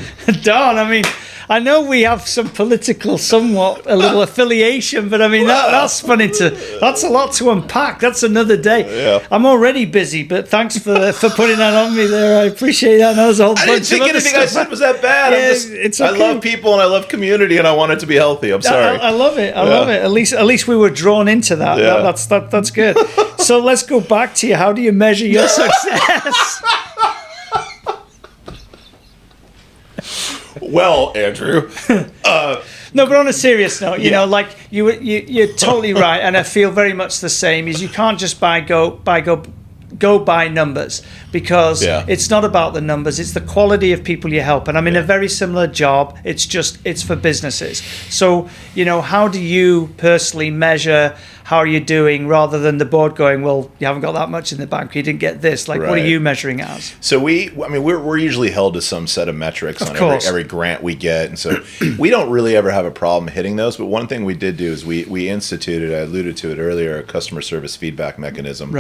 Don. I mean, I know we have some political, a little affiliation, but I mean that's a lot to unpack. That's another day. Yeah. I'm already busy, but thanks for putting that on me there. I appreciate that. That was a whole bunch of other stuff. I didn't think anything I said was that bad. Yeah, it's okay. I love people and I love community and I want it to be healthy. I'm sorry. I love it. I love it. At least we were drawn into that. Yeah. That's good. So let's go back to you. How do you measure your success? Well, Andrew. No, but on a serious note, like you're totally right, and I feel very much the same. Is you can't just go by numbers, because it's not about the numbers. It's the quality of people you help. And I'm in a very similar job. It's for businesses. So how do you personally measure how are you doing, rather than the board going, well, you haven't got that much in the bank, you didn't get this. Like, what are you measuring it as? So we're usually held to some set of metrics on every grant we get, and so we don't really ever have a problem hitting those. But one thing we did do is we instituted, I alluded to it earlier, a customer service feedback mechanism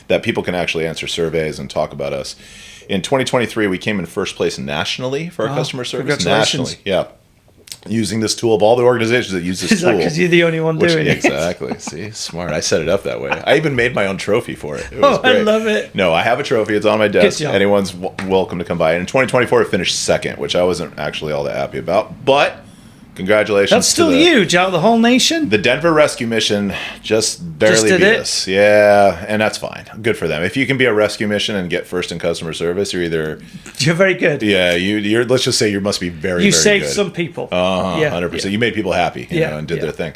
that people can actually answer surveys and talk about us. In 2023, we came in first place nationally for our customer service. Nationally, yeah. Using this tool of all the organizations that use this tool. Because you're the only one doing it. Exactly. See, smart. I set it up that way. I even made my own trophy for it. It was great. I love it. No, I have a trophy. It's on my desk. Anyone's welcome to come by. And in 2024, it finished second, which I wasn't actually all that happy about. But Congratulations. That's still huge out of the whole nation. The Denver Rescue Mission just barely beat us. Yeah, and that's fine. Good for them. If you can be a rescue mission and get first in customer service, you're very good. Yeah, you're. Let's just say you must be very You very saved good. some people. 100%. You made people happy, and did their thing.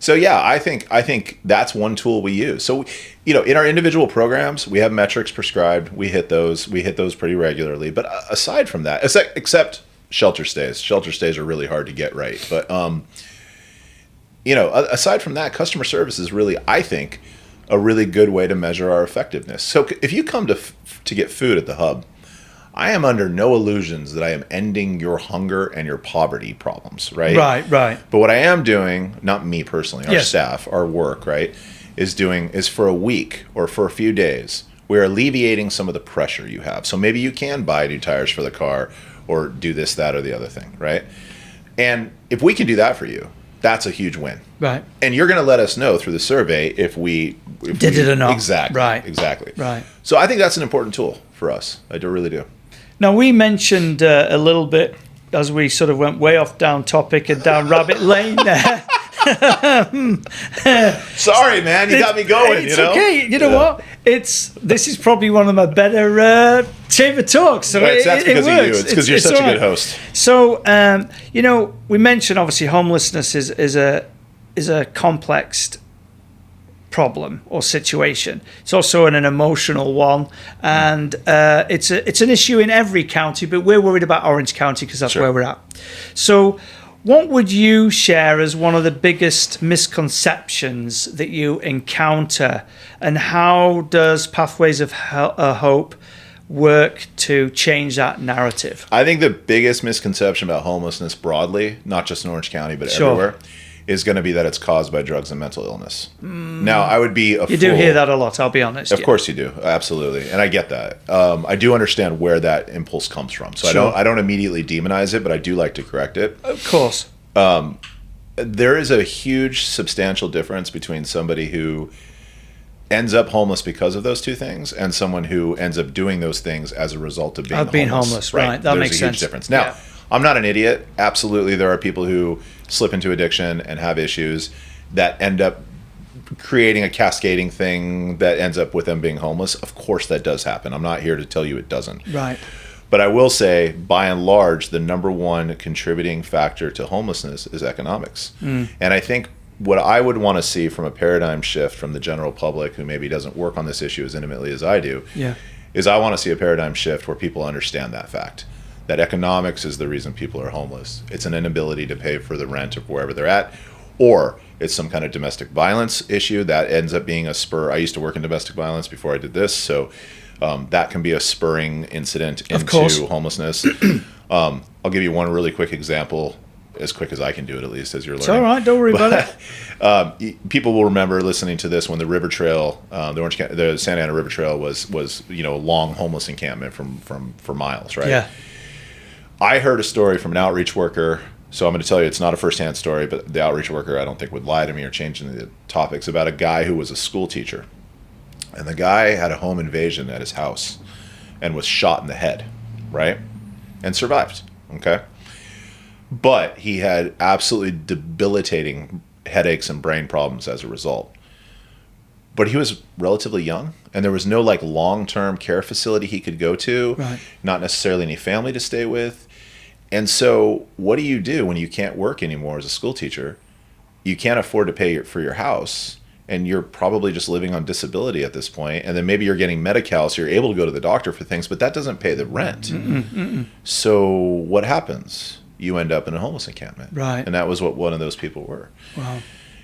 So yeah, I think that's one tool we use. So in our individual programs, we have metrics prescribed. We hit those pretty regularly. But aside from that, except shelter stays. Shelter stays are really hard to get right. But aside from that, customer service is really, I think, a really good way to measure our effectiveness. So if you come to get food at the hub, I am under no illusions that I am ending your hunger and your poverty problems, right? Right. But what I am doing, not me personally, our staff, our work, right, is for a week or for a few days, we're alleviating some of the pressure you have. So maybe you can buy new tires for the car or do this, that, or the other thing, right? And if we can do that for you, that's a huge win. Right. And you're going to let us know through the survey if we did it or not. Exactly. Right. Exactly. Right. So I think that's an important tool for us. I really do. Now, we mentioned a little bit as we sort of went way off down topic and down rabbit lane there. Sorry, man, you got me going. It's okay. You know what? This is probably one of my better chamber talks. So right, that's because it of works. you. It's because you're such a good host. So we mentioned obviously homelessness is a complex problem or situation. It's also an emotional one, and it's an issue in every county. But we're worried about Orange County because that's where we're at. So, what would you share as one of the biggest misconceptions that you encounter, and how does Pathways of Hope work to change that narrative? I think the biggest misconception about homelessness broadly, not just in Orange County, but everywhere, is going to be that it's caused by drugs and mental illness. Now, I would be a fool. You do hear that a lot, I'll be honest. Of course you do, absolutely, and I get that. I do understand where that impulse comes from, so I don't immediately demonize it, but I do like to correct it. Of course. There is a huge, substantial difference between somebody who ends up homeless because of those two things and someone who ends up doing those things as a result of being homeless. Right, that makes sense. There's a huge difference. Now, I'm not an idiot. Absolutely, there are people who slip into addiction and have issues that end up creating a cascading thing that ends up with them being homeless. Of course, that does happen. I'm not here to tell you it doesn't. Right. But I will say, by and large, the number one contributing factor to homelessness is economics. And I think what I would want to see from a paradigm shift from the general public who maybe doesn't work on this issue as intimately as I do, is I want to see a paradigm shift where people understand that fact. That economics is the reason people are homeless. It's an inability to pay for the rent of wherever they're at, or it's some kind of domestic violence issue that ends up being a spur. I used to work in domestic violence before I did this, so that can be a spurring incident into homelessness. I'll give you one really quick example, as quick as I can do it, at least, as you're learning. It's all right, don't worry about it. People will remember listening to this when the river trail, the Santa Ana River Trail was a long homeless encampment for miles, right? Yeah. I heard a story from an outreach worker, so I'm going to tell you it's not a first-hand story, but the outreach worker I don't think would lie to me or change any of the topics, about a guy who was a school teacher. And the guy had a home invasion at his house and was shot in the head, right? And survived, okay? But he had absolutely debilitating headaches and brain problems as a result. But he was relatively young, and there was no long-term care facility he could go to, not necessarily any family to stay with. And so what do you do when you can't work anymore as a school teacher? You can't afford to pay for your house, and you're probably just living on disability at this point. And then maybe you're getting Medi-Cal, so you're able to go to the doctor for things, but that doesn't pay the rent. So what happens? You end up in a homeless encampment. Right. And that was what one of those people were. Wow.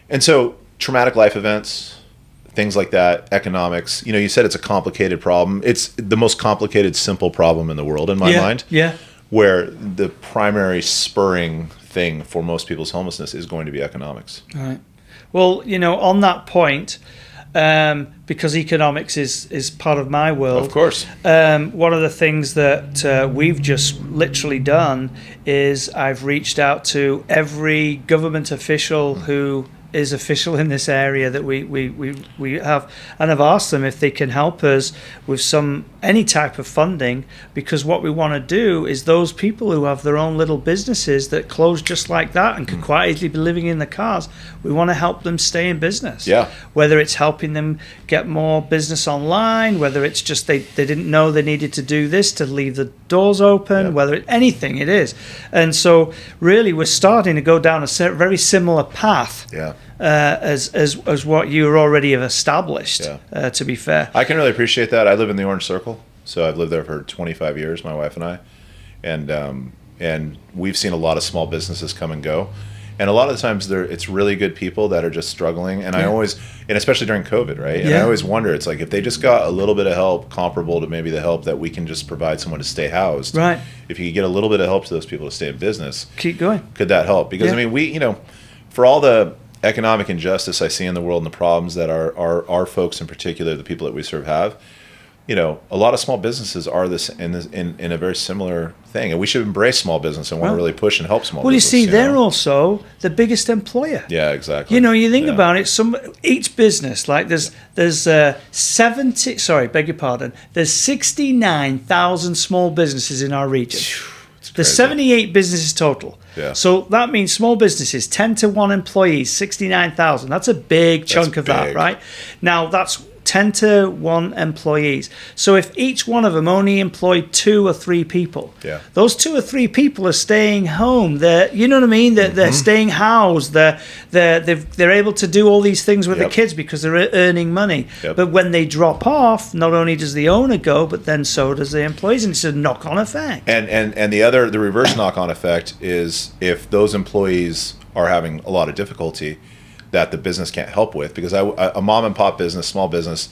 And so traumatic life events, things like that, economics, you said it's a complicated problem. It's the most complicated, simple problem in the world in my mind. Yeah. Where the primary spurring thing for most people's homelessness is going to be economics. All right. Well, on that point, because economics is part of my world. Of course. One of the things that we've just literally done is I've reached out to every government official who is official in this area that we have, and I've asked them if they can help us with any type of funding, because what we want to do is those people who have their own little businesses that close just like that and could quite easily be living in the cars, we want to help them stay in business. Yeah. Whether it's helping them get more business online, whether it's just they didn't know they needed to do this to leave the doors open, whether anything it is. And so really we're starting to go down a very similar path as what you already have established, to be fair. I can really appreciate that. I live in the Orange Circle, so I've lived there for 25 years, my wife and I, and we've seen a lot of small businesses come and go. And a lot of the times it's really good people that are just struggling. And and especially during COVID, right? And I always wonder, it's like if they just got a little bit of help comparable to maybe the help that we can just provide someone to stay housed. Right. If you could get a little bit of help to those people to stay in business. Keep going. Could that help? Because I mean, for all the economic injustice I see in the world and the problems that our folks in particular, the people that we serve have, a lot of small businesses are in a very similar thing, and we should embrace small business and want to really push and help small business. Well, you see, they're also the biggest employer. Yeah, exactly. You think about it. Each business, like there's 70. Sorry, beg your pardon. There's 69,000 small businesses in our region. There's 78 businesses total. Yeah. So that means small businesses, 10 to 1 employees, 69,000. That's a big chunk of that, right? Now that's 10 to 1 employees. So if each one of them only employed 2 or 3 people, those 2 or 3 people are staying home. They're staying housed. They're able to do all these things with the kids because they're earning money. But when they drop off, not only does the owner go, but then so does the employees, and it's a knock-on effect. And the reverse knock-on effect is if those employees are having a lot of difficulty that the business can't help with, because a mom and pop business, small business,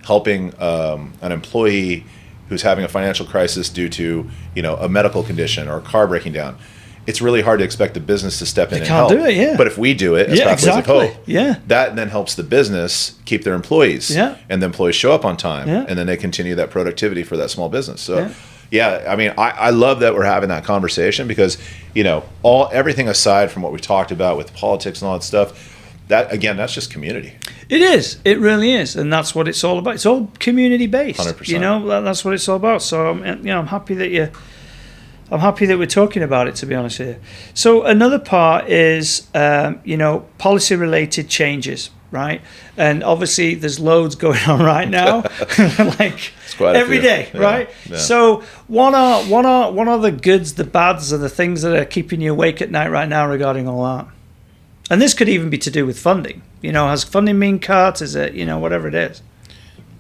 helping an employee who's having a financial crisis due to a medical condition or a car breaking down, it's really hard to expect the business to step in and help. They can't do it, yeah. But if we do it as Pathways of Hope, yeah, that then helps the business keep their employees, and the employees show up on time, and then they continue that productivity for that small business. So. Yeah, I mean, I love that we're having that conversation, because everything aside from what we talked about with politics and all that stuff, that's just community. It is. It really is, and that's what it's all about. It's all community based. 100%. That's what it's all about. So I'm happy that we're talking about it, to be honest with you. So another part is policy related changes, right? And obviously there's loads going on right now, like every day, right? Yeah. So what are the goods, the bads, and the things that are keeping you awake at night right now regarding all that? And this could even be to do with funding. Has funding been cut? Is it, whatever it is?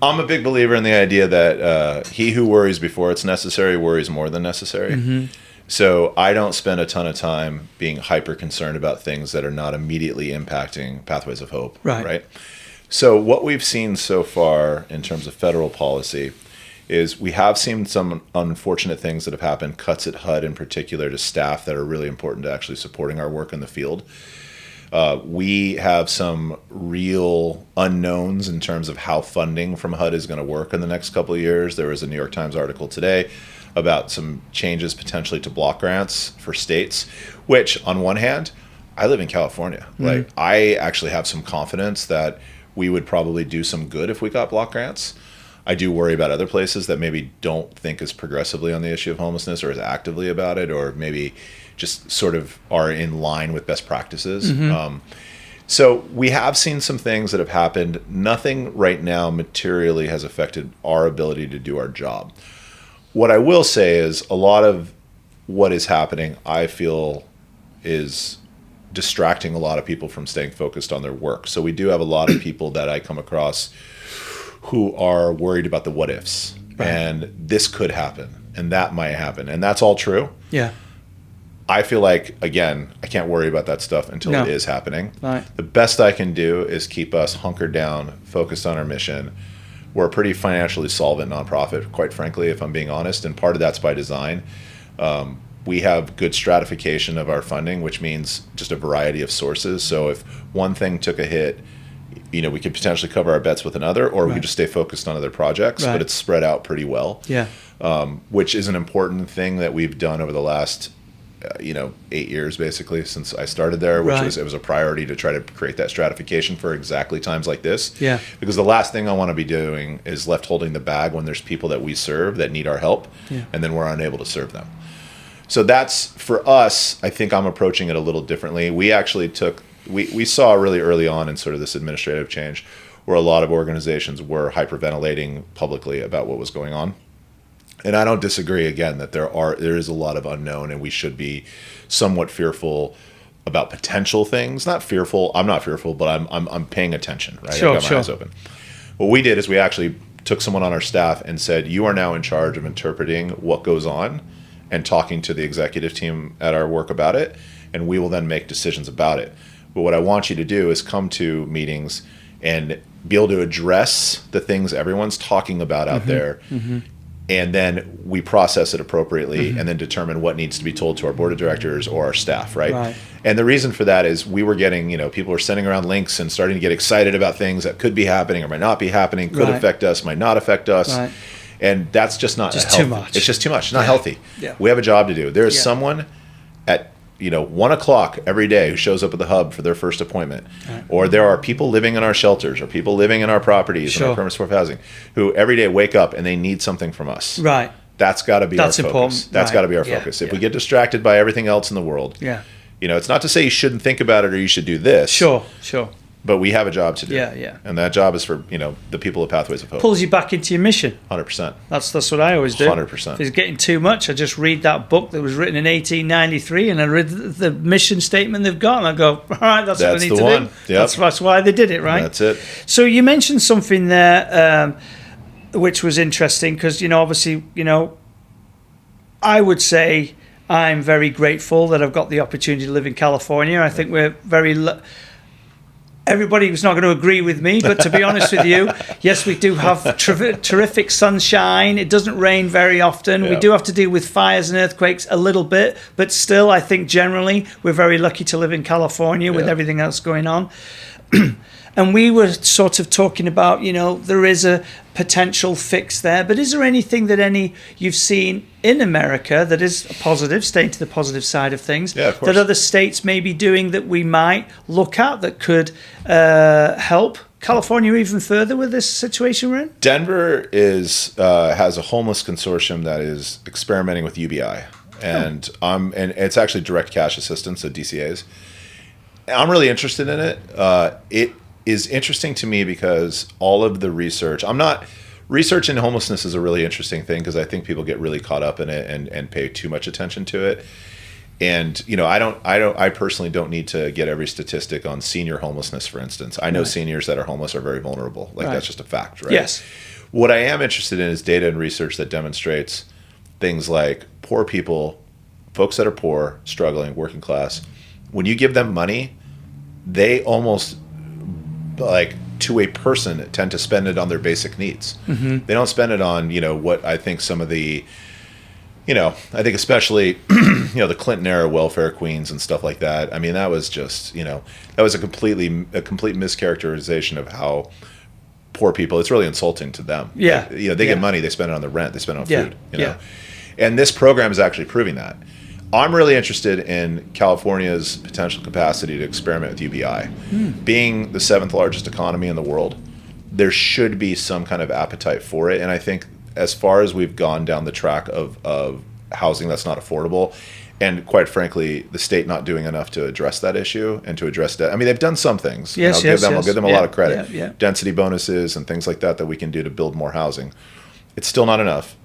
I'm a big believer in the idea that he who worries before it's necessary worries more than necessary. Mm-hmm. So I don't spend a ton of time being hyper concerned about things that are not immediately impacting Pathways of Hope. Right? So what we've seen so far in terms of federal policy is we have seen some unfortunate things that have happened, cuts at HUD in particular to staff that are really important to actually supporting our work in the field. We have some real unknowns in terms of how funding from HUD is going to work in the next couple of years. There was a New York Times article today about some changes potentially to block grants for states, which on one hand, I live in California. Mm-hmm. Like, I actually have some confidence that we would probably do some good if we got block grants. I do worry about other places that maybe don't think as progressively on the issue of homelessness or as actively about it, or maybe just sort of are in line with best practices. Mm-hmm. So we have seen some things that have happened. Nothing right now materially has affected our ability to do our job. What I will say is a lot of what is happening, I feel, is distracting a lot of people from staying focused on their work. So we do have a lot of people that I come across who are worried about the what ifs. Right. And this could happen, and that might happen. And that's all true. Yeah. I feel like, again, I can't worry about that stuff until it is happening. Right. The best I can do is keep us hunkered down, focused on our mission. We're a pretty financially solvent nonprofit, quite frankly, if I'm being honest, and part of that's by design. We have good stratification of our funding, which means just a variety of sources. So if one thing took a hit, we could potentially cover our bets with another, or we could just stay focused on other projects, but it's spread out pretty well. Yeah. Which is an important thing that we've done over the last 8 years basically since I started there, which it was a priority to try to create that stratification for exactly times like this. Yeah. Because the last thing I want to be doing is left holding the bag when there's people that we serve that need our help, and then we're unable to serve them. So that's, for us, I think I'm approaching it a little differently. We actually we saw really early on in sort of this administrative change where a lot of organizations were hyperventilating publicly about what was going on. And I don't disagree, again, that there is a lot of unknown, and we should be somewhat fearful about potential things. Not fearful. I'm not fearful, but I'm paying attention, right? Sure, I've got my eyes open. What we did is we actually took someone on our staff and said, you are now in charge of interpreting what goes on and talking to the executive team at our work about it, and we will then make decisions about it. But what I want you to do is come to meetings and be able to address the things everyone's talking about out there, and then we process it appropriately, and then determine what needs to be told to our board of directors or our staff, right? And the reason for that is we were getting, people were sending around links and starting to get excited about things that could be happening or might not be happening, could affect us, might not affect us. And that's just not healthy. Too much. It's just too much. It's not healthy. We have a job to do. There is someone at 1 o'clock every day who shows up at the hub for their first appointment. Or there are people living in our shelters or people living in our properties and our permanent supportive housing who every day wake up and they need something from us. That's got to be our focus. Important. That's got to be our focus. If we get distracted by everything else in the world, it's not to say you shouldn't think about it or you should do this. Sure. But we have a job to do. Yeah. And that job is for, the people of Pathways of Hope. Pulls you back into your mission. 100%. That's what I always do. 100%. If it's getting too much, I just read that book that was written in 1893 and I read the mission statement they've got and I go, all right, that's what I need to do. That's why they did it, right? That's it. So you mentioned something there which was interesting because, obviously, I would say I'm very grateful that I've got the opportunity to live in California. I think we're very... Everybody was not going to agree with me, but to be honest with you, yes, we do have terrific sunshine. It doesn't rain very often. We do have to deal with fires and earthquakes a little bit, but still, I think generally we're very lucky to live in California with everything else going on. And we were sort of talking about, there is a potential fix there, but is there anything that you've seen in America that is a positive, staying to the positive side of things, that other states may be doing that we might look at that could help California even further with this situation we're in? Denver has a homeless consortium that is experimenting with UBI, and it's actually direct cash assistance, so DCAs. I'm really interested in it. It is interesting to me because all of the research, research in homelessness is a really interesting thing because I think people get really caught up in it and pay too much attention to it. And, I personally don't need to get every statistic on senior homelessness, for instance. I know seniors that are homeless are very vulnerable. That's just a fact, right? Yes. What I am interested in is data and research that demonstrates things like poor people, folks that are poor, struggling, working class. When you give them money, they almost, to a person, tend to spend it on their basic needs. They don't spend it on, what I think some of the, I think especially, the Clinton era welfare queens and stuff like that. I mean, that was just, that was a complete mischaracterization of how poor people, it's really insulting to them. They get money, they spend it on the rent, they spend it on food, And this program is actually proving that. I'm really interested in California's potential capacity to experiment with UBI. Being the 7th largest economy in the world, there should be some kind of appetite for it. And I think as far as we've gone down the track of housing that's not affordable, and quite frankly, the state not doing enough to address that issue and to address that. I mean, they've done some things. I'll give them a lot of credit. Density bonuses and things like that we can do to build more housing. It's still not enough.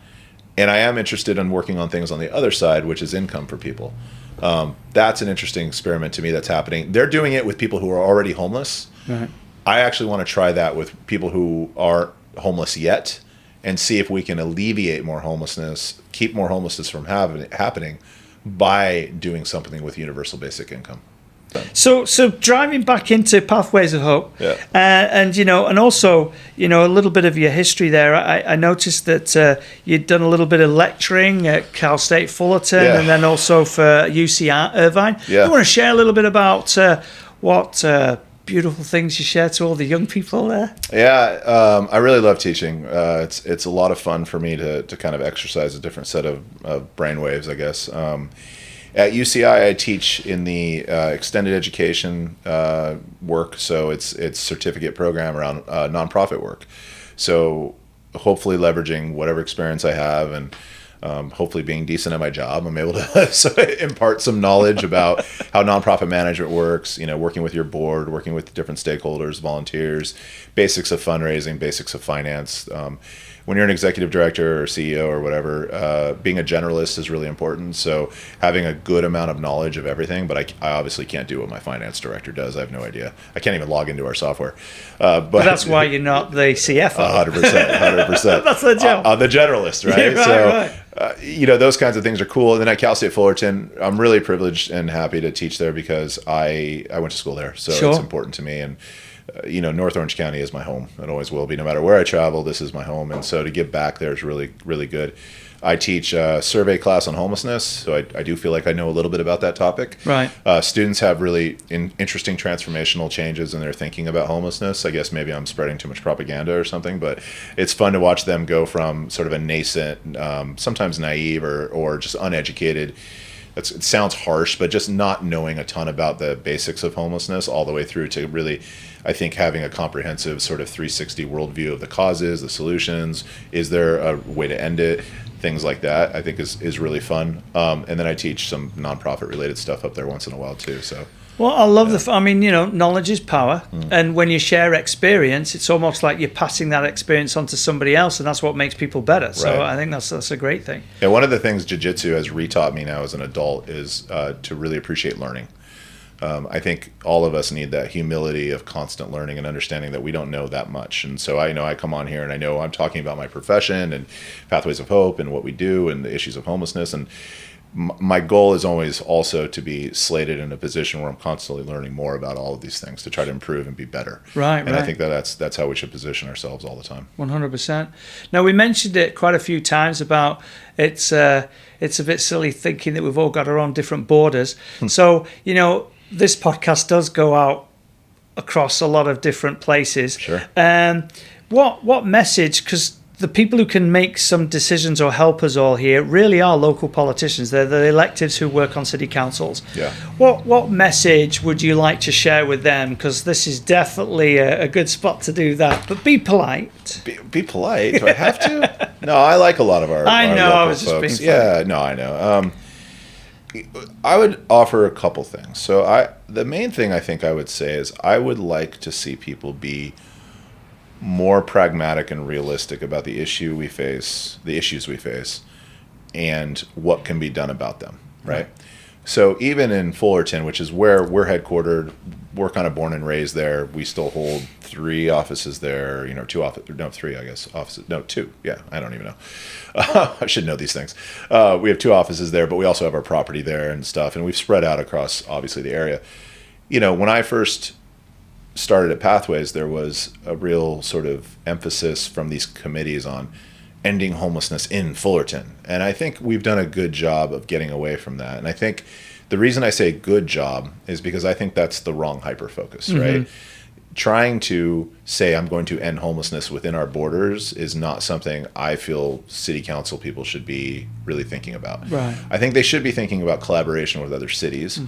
And I am interested in working on things on the other side, which is income for people. That's an interesting experiment to me that's happening. They're doing it with people who are already homeless. I actually want to try that with people who aren't homeless yet and see if we can alleviate more homelessness, keep more homelessness from happening by doing something with universal basic income. So driving back into Pathways of Hope, and also a little bit of your history there. I noticed that you'd done a little bit of lecturing at Cal State Fullerton, and then also for UC Irvine. You want to share a little bit about what beautiful things you share to all the young people there? I really love teaching. It's a lot of fun for me to kind of exercise a different set of brain waves, I guess. At UCI, I teach in the extended education work, so it's certificate program around nonprofit work. So hopefully leveraging whatever experience I have and hopefully being decent at my job, I'm able to impart some knowledge about how nonprofit management works, working with your board, working with different stakeholders, volunteers, basics of fundraising, basics of finance. When you're an executive director or CEO or whatever, being a generalist is really important. So having a good amount of knowledge of everything, but I obviously can't do what my finance director does. I have no idea. I can't even log into our software. But that's why you're not the CFO. 100%. That's the job. I'm the generalist, right? Right. Those kinds of things are cool. And then at Cal State Fullerton, I'm really privileged and happy to teach there because I went to school there. So It's important to me. And North Orange County is my home. It always will be. No matter where I travel, this is my home. And so to give back there is really, really good. I teach a survey class on homelessness, so I do feel like I know a little bit about that topic. Right. Students have really interesting transformational changes in their thinking about homelessness. I guess maybe I'm spreading too much propaganda or something, but it's fun to watch them go from sort of a nascent, sometimes naive or just uneducated. It sounds harsh, but just not knowing a ton about the basics of homelessness all the way through to really, I think, having a comprehensive sort of 360 worldview of the causes, the solutions. Is there a way to end it? Things like that, I think is really fun. And then I teach some nonprofit related stuff up there once in a while too. So. Well, I love knowledge is power. And when you share experience, it's almost like you're passing that experience on to somebody else, and that's what makes people better. So I think that's a great thing. Yeah, one of the things jiu-jitsu has retaught me now as an adult is to really appreciate learning. I think all of us need that humility of constant learning and understanding that we don't know that much. And so I come on here and I know I'm talking about my profession and Pathways of Hope and what we do and the issues of homelessness. And my goal is always also to be slated in a position where I'm constantly learning more about all of these things to try to improve and be better. Right. I think that's how we should position ourselves all the time. 100%. Now, we mentioned it quite a few times about it's a bit silly thinking that we've all got our own different borders. So, this podcast does go out across a lot of different places. Sure. What message, because the people who can make some decisions or help us all here really are local politicians. They're the electeds who work on city councils. Yeah. What message would you like to share with them? Because this is definitely a good spot to do that. But be polite. Be polite? Do I have to? No, I like a lot of our local I was just folks. being funny. Yeah, no, I know. I would offer a couple things. So the main thing I think I would say is I would like to see people be more pragmatic and realistic about the issues we face, and what can be done about them, right? So even in Fullerton, which is where we're headquartered, we're kind of born and raised there. We still hold 3 offices there, 2 offices, no, 3, I guess, offices, no, 2. Yeah, I don't even know. I should know these things. We have 2 offices there, but we also have our property there and stuff. And we've spread out across, obviously, the area. When I first started at Pathways, there was a real sort of emphasis from these committees on ending homelessness in Fullerton. And I think we've done a good job of getting away from that. And I think the reason I say good job is because I think that's the wrong hyper-focus, right? Trying to say I'm going to end homelessness within our borders is not something I feel city council people should be really thinking about. Right. I think they should be thinking about collaboration with other cities.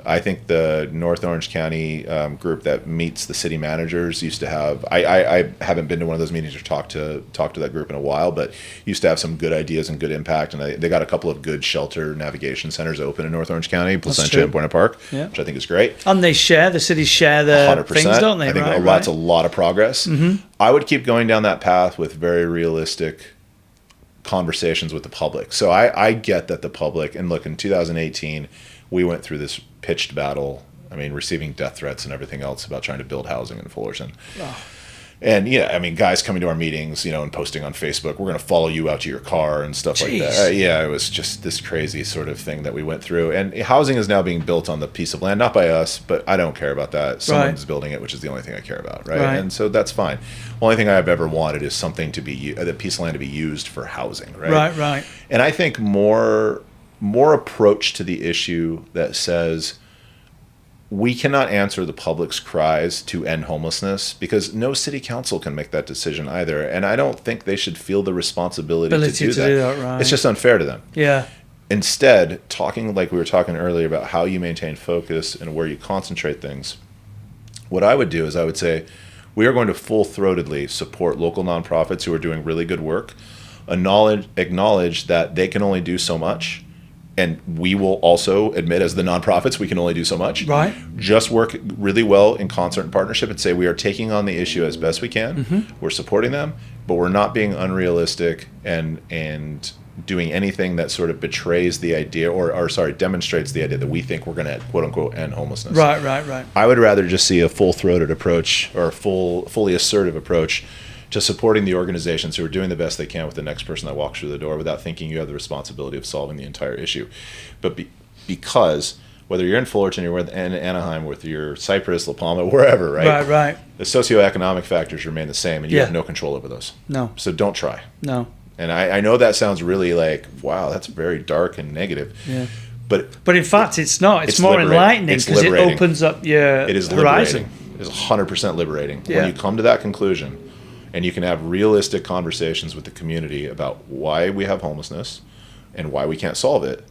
I think the North Orange County group that meets the city managers used to have, I haven't been to one of those meetings or talked to that group in a while, but used to have some good ideas and good impact. And they got a couple of good shelter navigation centers open in North Orange County, Placentia and Buena Park, which I think is great. And the cities share the 100%. things, don't they? I think that's a lot of progress. I would keep going down that path with very realistic conversations with the public. So I get that the public, and look, in 2018, we went through this pitched battle, receiving death threats and everything else about trying to build housing in Fullerton. And guys coming to our meetings, and posting on Facebook, we're going to follow you out to your car and stuff like that. It was just this crazy sort of thing that we went through. And housing is now being built on the piece of land, not by us, but I don't care about that. Someone's building it, which is the only thing I care about, right? And so that's fine. The only thing I've ever wanted is something to be, the piece of land to be used for housing, right? Right. And I think more approach to the issue that says we cannot answer the public's cries to end homelessness, because no city council can make that decision either. And I don't think they should feel the responsibility to do that. Right. It's just unfair to them. Yeah. instead, talking like we were talking earlier about how you maintain focus and where you concentrate things, what I would do is I would say, we are going to full-throatedly support local nonprofits who are doing really good work, acknowledge that they can only do so much, and we will also admit as the nonprofits we can only do so much. Right. Just work really well in concert and partnership and say we are taking on the issue as best we can. We're supporting them, but we're not being unrealistic and doing anything that sort of betrays the idea or demonstrates the idea that we think we're going to quote unquote end homelessness. Right. I would rather just see a full-throated approach or a fully assertive approach to supporting the organizations who are doing the best they can with the next person that walks through the door without thinking you have the responsibility of solving the entire issue. But because whether you're in Fullerton, you're in Anaheim, with your Cypress, La Palma, wherever, Right. The socioeconomic factors remain the same, and you have no control over those. No. So don't try. No. And I know that sounds really like, wow, that's very dark and negative. Yeah. But in fact, it's not. It's more liberating. enlightening because it opens up your It is horizon. liberating. It is 100% liberating. Yeah. When you come to that conclusion and you can have realistic conversations with the community about why we have homelessness and why we can't solve it,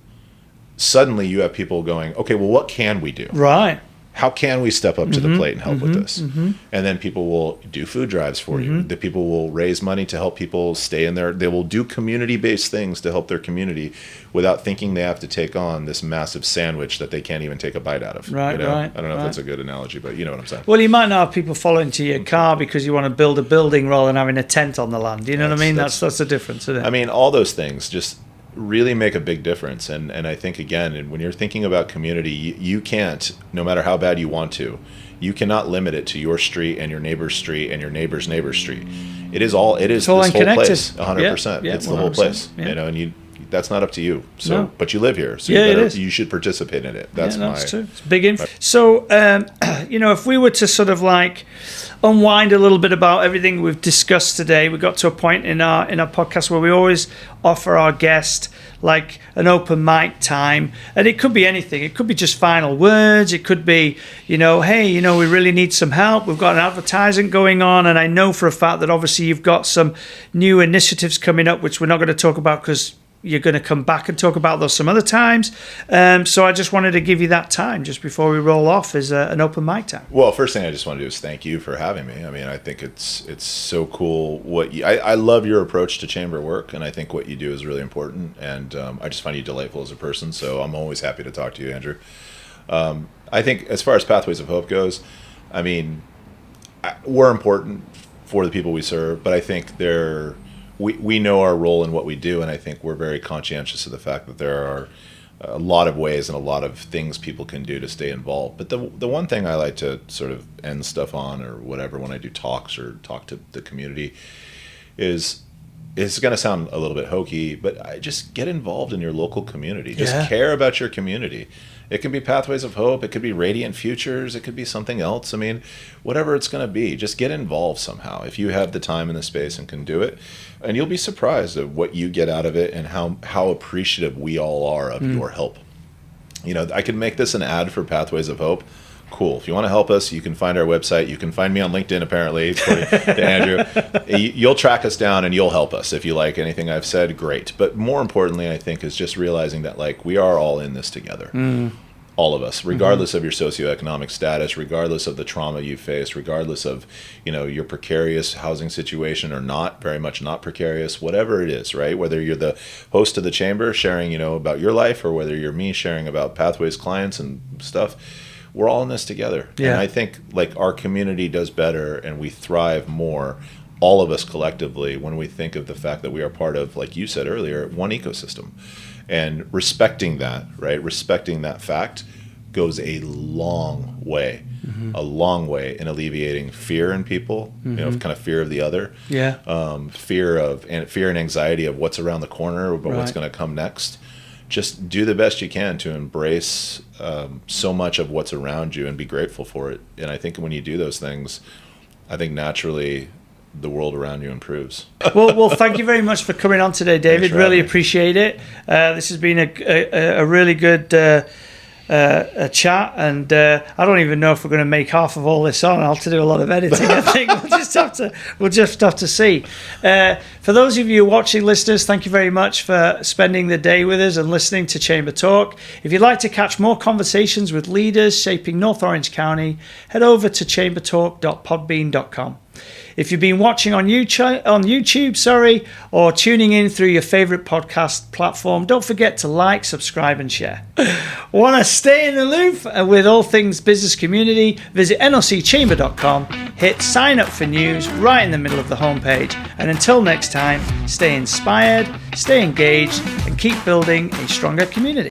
suddenly you have people going, okay, well, what can we do? Right. How can we step up to the plate and help with this? And then people will do food drives for you. The people will raise money to help people stay in there. They will do community-based things to help their community without thinking they have to take on this massive sandwich that they can't even take a bite out of. Right, you know? right. I don't know if that's a good analogy, but you know what I'm saying. Well, you might not have people following to your car because you want to build a building rather than having a tent on the land. You know what I mean? That's the difference, isn't it? I mean, all those things just really make a big difference. And I think, again, when you're thinking about community, you can't, no matter how bad you want to, you cannot limit it to your street and your neighbor's street and your neighbor's street. It is this whole place, 100%. Yeah, it's the whole place, yeah. you know, and that's not up to you. So, No. but you live here, so you should participate in it. That's true. It's big info. So, if we were to sort of like unwind a little bit about everything we've discussed today, we got to a point in our podcast where we always offer our guest like an open mic time, and it could be anything. It could be just final words. It could be, hey, we really need some help. We've got an advertising going on, and I know for a fact that obviously you've got some new initiatives coming up, which we're not going to talk about because you're going to come back and talk about those some other times. So I just wanted to give you that time just before we roll off as an open mic time. Well, first thing I just want to do is thank you for having me. I mean, I think it's so cool I love your approach to chamber work, and I think what you do is really important, and I just find you delightful as a person, so I'm always happy to talk to you, Andrew. I think as far as Pathways of Hope goes, I mean, we're important for the people we serve, but I think we know our role in what we do, and I think we're very conscientious of the fact that there are a lot of ways and a lot of things people can do to stay involved. But the one thing I like to sort of end stuff on or whatever when I do talks or talk to the community is, it's going to sound a little bit hokey, but I just get involved in your local community. Just care about your community. It can be Pathways of Hope. It could be Radiant Futures. It could be something else. I mean, whatever it's going to be, just get involved somehow if you have the time and the space and can do it. And you'll be surprised at what you get out of it and how appreciative we all are of your help. I could make this an ad for Pathways of Hope. Cool. If you want to help us, you can find our website. You can find me on LinkedIn, apparently, according to Andrew. You'll track us down and you'll help us. If you like anything I've said, great. But more importantly, I think, is just realizing that we are all in this together. All of us, regardless of your socioeconomic status, regardless of the trauma you faced, regardless of, your precarious housing situation or not, very much not precarious, whatever it is, right? Whether you're the host of the chamber sharing, about your life, or whether you're me sharing about Pathways clients and stuff, we're all in this together. Yeah. And I think our community does better and we thrive more, all of us collectively, when we think of the fact that we are part of, like you said earlier, one ecosystem. And respecting that, right? Respecting that fact goes a long way in alleviating fear in people, kind of fear of the other. Yeah. Fear and anxiety of what's around the corner, but what's going to come next. Just do the best you can to embrace so much of what's around you and be grateful for it. And I think when you do those things, I think naturally the world around you improves. Well, thank you very much for coming on today, David. Really appreciate it. This has been a really good a chat, and I don't even know if we're going to make half of all this on. I'll have to do a lot of editing. I think we'll just have to see. For those of you watching, listeners, thank you very much for spending the day with us and listening to Chamber Talk. If you'd like to catch more conversations with leaders shaping North Orange County, head over to chambertalk.podbean.com. If you've been watching on YouTube, or tuning in through your favorite podcast platform, don't forget to like, subscribe, and share. Want to stay in the loop with all things business community? Visit nocchamber.com, hit sign up for news right in the middle of the homepage. And until next time, stay inspired, stay engaged, and keep building a stronger community.